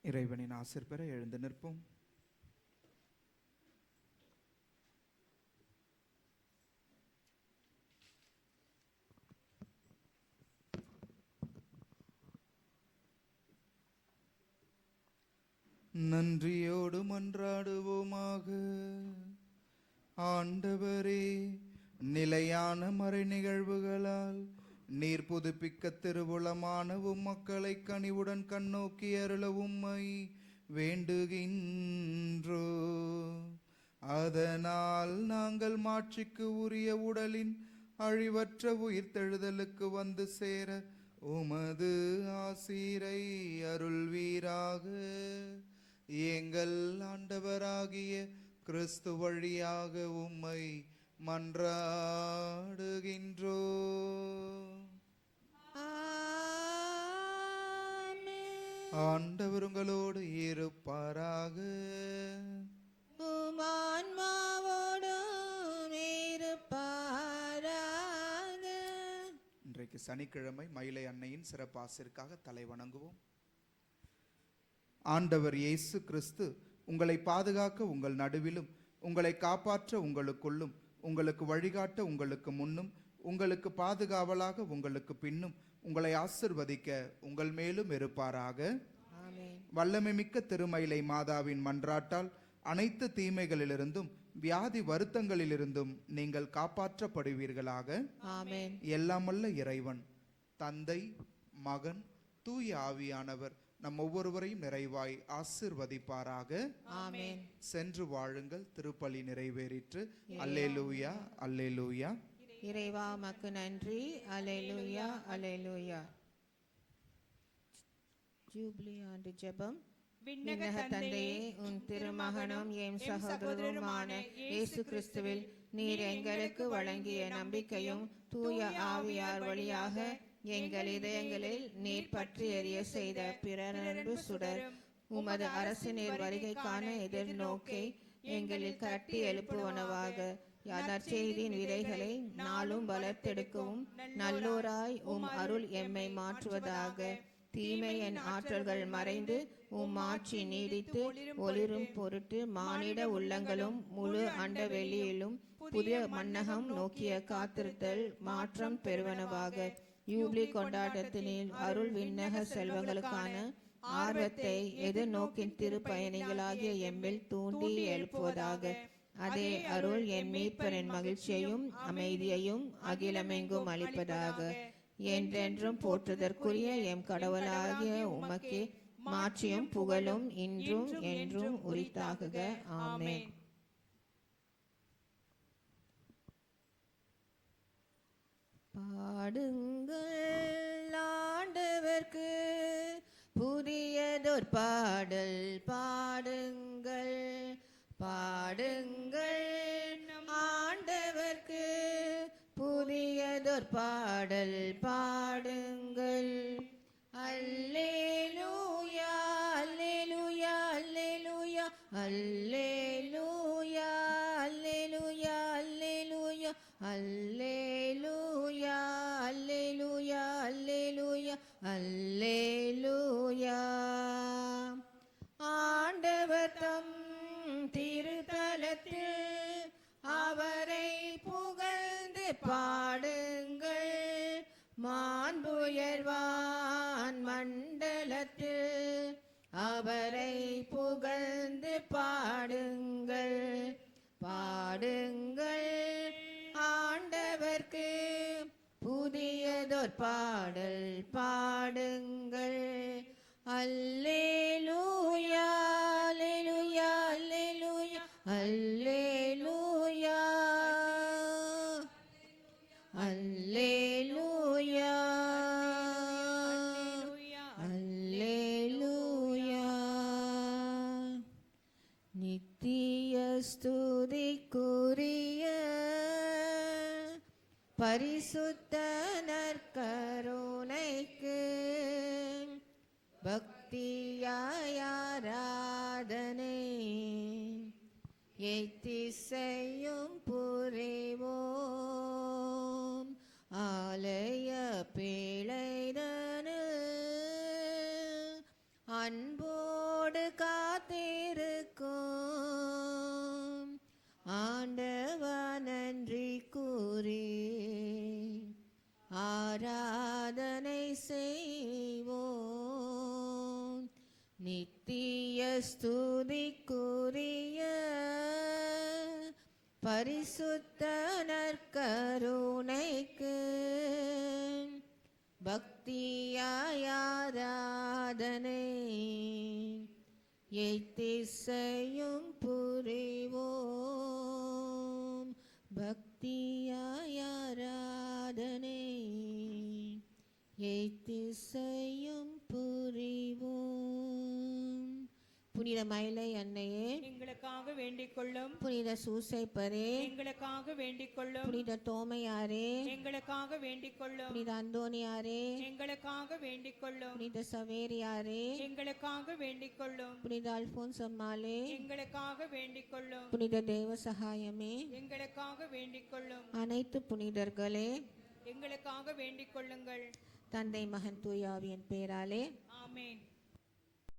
இறைவனின் ஆசிர் பெற எழுந்து நிற்போம். நன்றியோடு மன்றாடுவோமாக. ஆண்டவரே, நிலையான மறை நிகழ்வுகளால் நீர் புதுப்பிக்க திருவுளமான மக்களை கனிவுடன் கண்ணோக்கி அருள உம்மை வேண்டுகின்றோ. அதனால் நாங்கள் மாட்சிக்கு உரிய உடலின் அழிவற்ற உயிர்த்தெழுதலுக்கு வந்து சேர உமது ஆசீரை அருள்வீராக. எங்கள் ஆண்டவராகிய கிறிஸ்து வழியாக உம்மை மன்றாடுகின்றோ. ஆண்டவர் உங்களோடு இருப்பாராக. இன்றைக்கு சனிக்கிழமை மயிலை அன்னையின் சிறப்பாசிற்காக தலை வணங்குவோம். ஆண்டவர் இயேசு கிறிஸ்து உங்களை பாதுகாக்க உங்கள் நடுவிலும், உங்களை காப்பாற்ற உங்களுக்குள்ளும், உங்களுக்கு வழிகாட்ட உங்களுக்கு முன்னும், உங்களுக்கு பாதுகாவலாக உங்களுக்கு பின்னும், உங்களை ஆசிர்வதிக்க உங்கள் மேலும் இருப்பாராக. வல்லமை மிக்க திருமயிலை மாதாவின் மன்றாட்டால் அனைத்து தீமைகளிலிருந்தும் வியாதி வருத்தங்களிலிருந்தும் நீங்கள் காப்பாற்றப்படுவீர்களாக. எல்லாமல்ல இறைவன் தந்தை, மகன், தூய ஆவியானவர் நம் ஒவ்வொருவரையும் நிறைவாய் ஆசிர்வதிப்பாராக. சென்று வாழுங்கள். திருப்பலி நிறைவேறிற்று. அல்லேலூயா, அல்லேலூயா. இறைவா மக்கு நன்றி. அல்லேலூயா, அல்லேலூயா. ஜூப்ளி ஆண்டு ஜெபம். விண்ணக தந்தையே, உன் திருமகனும் எம் சகோதரருமான இயேசு கிறிஸ்துவில் நீர் எங்களுக்கு வழங்கிய நம்பிக்கையும் தூய ஆவியார் வழியாக எங்கள் இதயங்களில் நீர் பற்றி எரிய செய்த பிறரன்பு சுடர் உமது அரசு நீர் வருகைக்கான எதிர்நோக்கை எங்களில் கட்டி எழுப்புவனவாக நற்செய்தியின் விதைகளை நாளும் வளர்த்தெடுக்கவும் நல்லோராய் உம் அருள் எம்மை மாற்றுவதாக. தீமையின் ஆற்றல்கள் மறைந்து உம் ஆட்சி நீடித்து ஒளிரும் பொருட்டு மானிட உள்ளங்களும் முழு அண்டவெளியிலும் புதிய மன்னகம் நோக்கிய காத்திருத்தல் மாற்றம் பெறுவனவாக. யூப்ளி கொண்டாட்டத்தினில் அருள் விண்ணக செல்வங்களுக்கான ஆர்வத்தை எதிர்நோக்கின் திருப்பயணிகளாகிய எம்மில் தூண்டி எழுப்புவதாக. அதே அருள் என் மீட்பரின் மகிழ்ச்சியையும் அமைதியையும் அகிலமெங்கும் அளிப்பதாக. என்றென்றும் போற்றுதற்குரிய எம் கடவுளாகிய உமக்கே மாட்சியும் புகழும் இன்றும் என்றும் உரித்தாகுக. ஆமென். பாடுங்கள் ஆண்டவர்க்கு புதியதொரு பாடல் பாடுங்கள். பாடுங்கள் ஆண்டவர்க்கு புதியதொரு பாடல் பாடுங்கள். அல்லேலூயா, அல்லேலூயா, அல்லேலூயா, அல்லேலூயா, அல்லேலூயா, அல்லேலூயா, அல்லேலூயா, அல்லேலூயா, அல்லேலூயா, அல்லேலூயா. ஆண்டவர் தம் திருத்தலத்தில் அவரை புகழ்ந்து பாடுங்கள். மாண்புயர்வான் மண்டலத்தில் அவரை புகழ்ந்து பாடுங்கள். பாடுங்கள் ஆண்டவர்க்கு புதியதொரு பாடல் பாடுங்கள். அல்லேலூயா, அல்லேலூயா, அல்லேலூயா, அல்லேலூயா, அல்லேலூயா, அல்லேலூயா. நித்திய ஸ்துதிக்குரிய பரிசுத்த நற்கருணைக்கு பக்தியாய் ஆராதனை எத்திசையும் புரிவோம். ஆலய பேழைதனில் அன்போடு ஆவலோடு காத்திருக்கும் ஆண்டவர் நன்றி கூறி ஆராதனை செய்வோம். நித்திய ஸ்துதிக்குரிய பரிசுத்த நற்கருணைக்கு பக்தியாய் ஆராதனை எத்திசையும் புரிவோம். பக்தியாய் ஆராதனை எத்திசையும் புரிவோம். புனித மயிலை அன்னையே எங்களுக்காக வேண்டிக் கொள்ளும். புனித சூசைப்பரே எங்களுக்காக வேண்டிக் கொள்ளும். புனித தோமையாரே எங்களுக்காக வேண்டிக் கொள்ளும். புனித அந்தோனியாரே எங்களுக்காக வேண்டிக் கொள்ளும். புனித சவேரியாரே எங்களுக்காக வேண்டிக் கொள்ளும். புனித அல்போன்ஸ் அம்மாளே எங்களுக்காக வேண்டிக் கொள்ளும். புனித தேவ சகாயமே எங்களுக்காக வேண்டிக் கொள்ளும். அனைத்து புனிதர்களே எங்களுக்காக வேண்டிக் கொள்ளுங்கள். தந்தை மகன் தூயாவியின் பேராலே ஆமென்.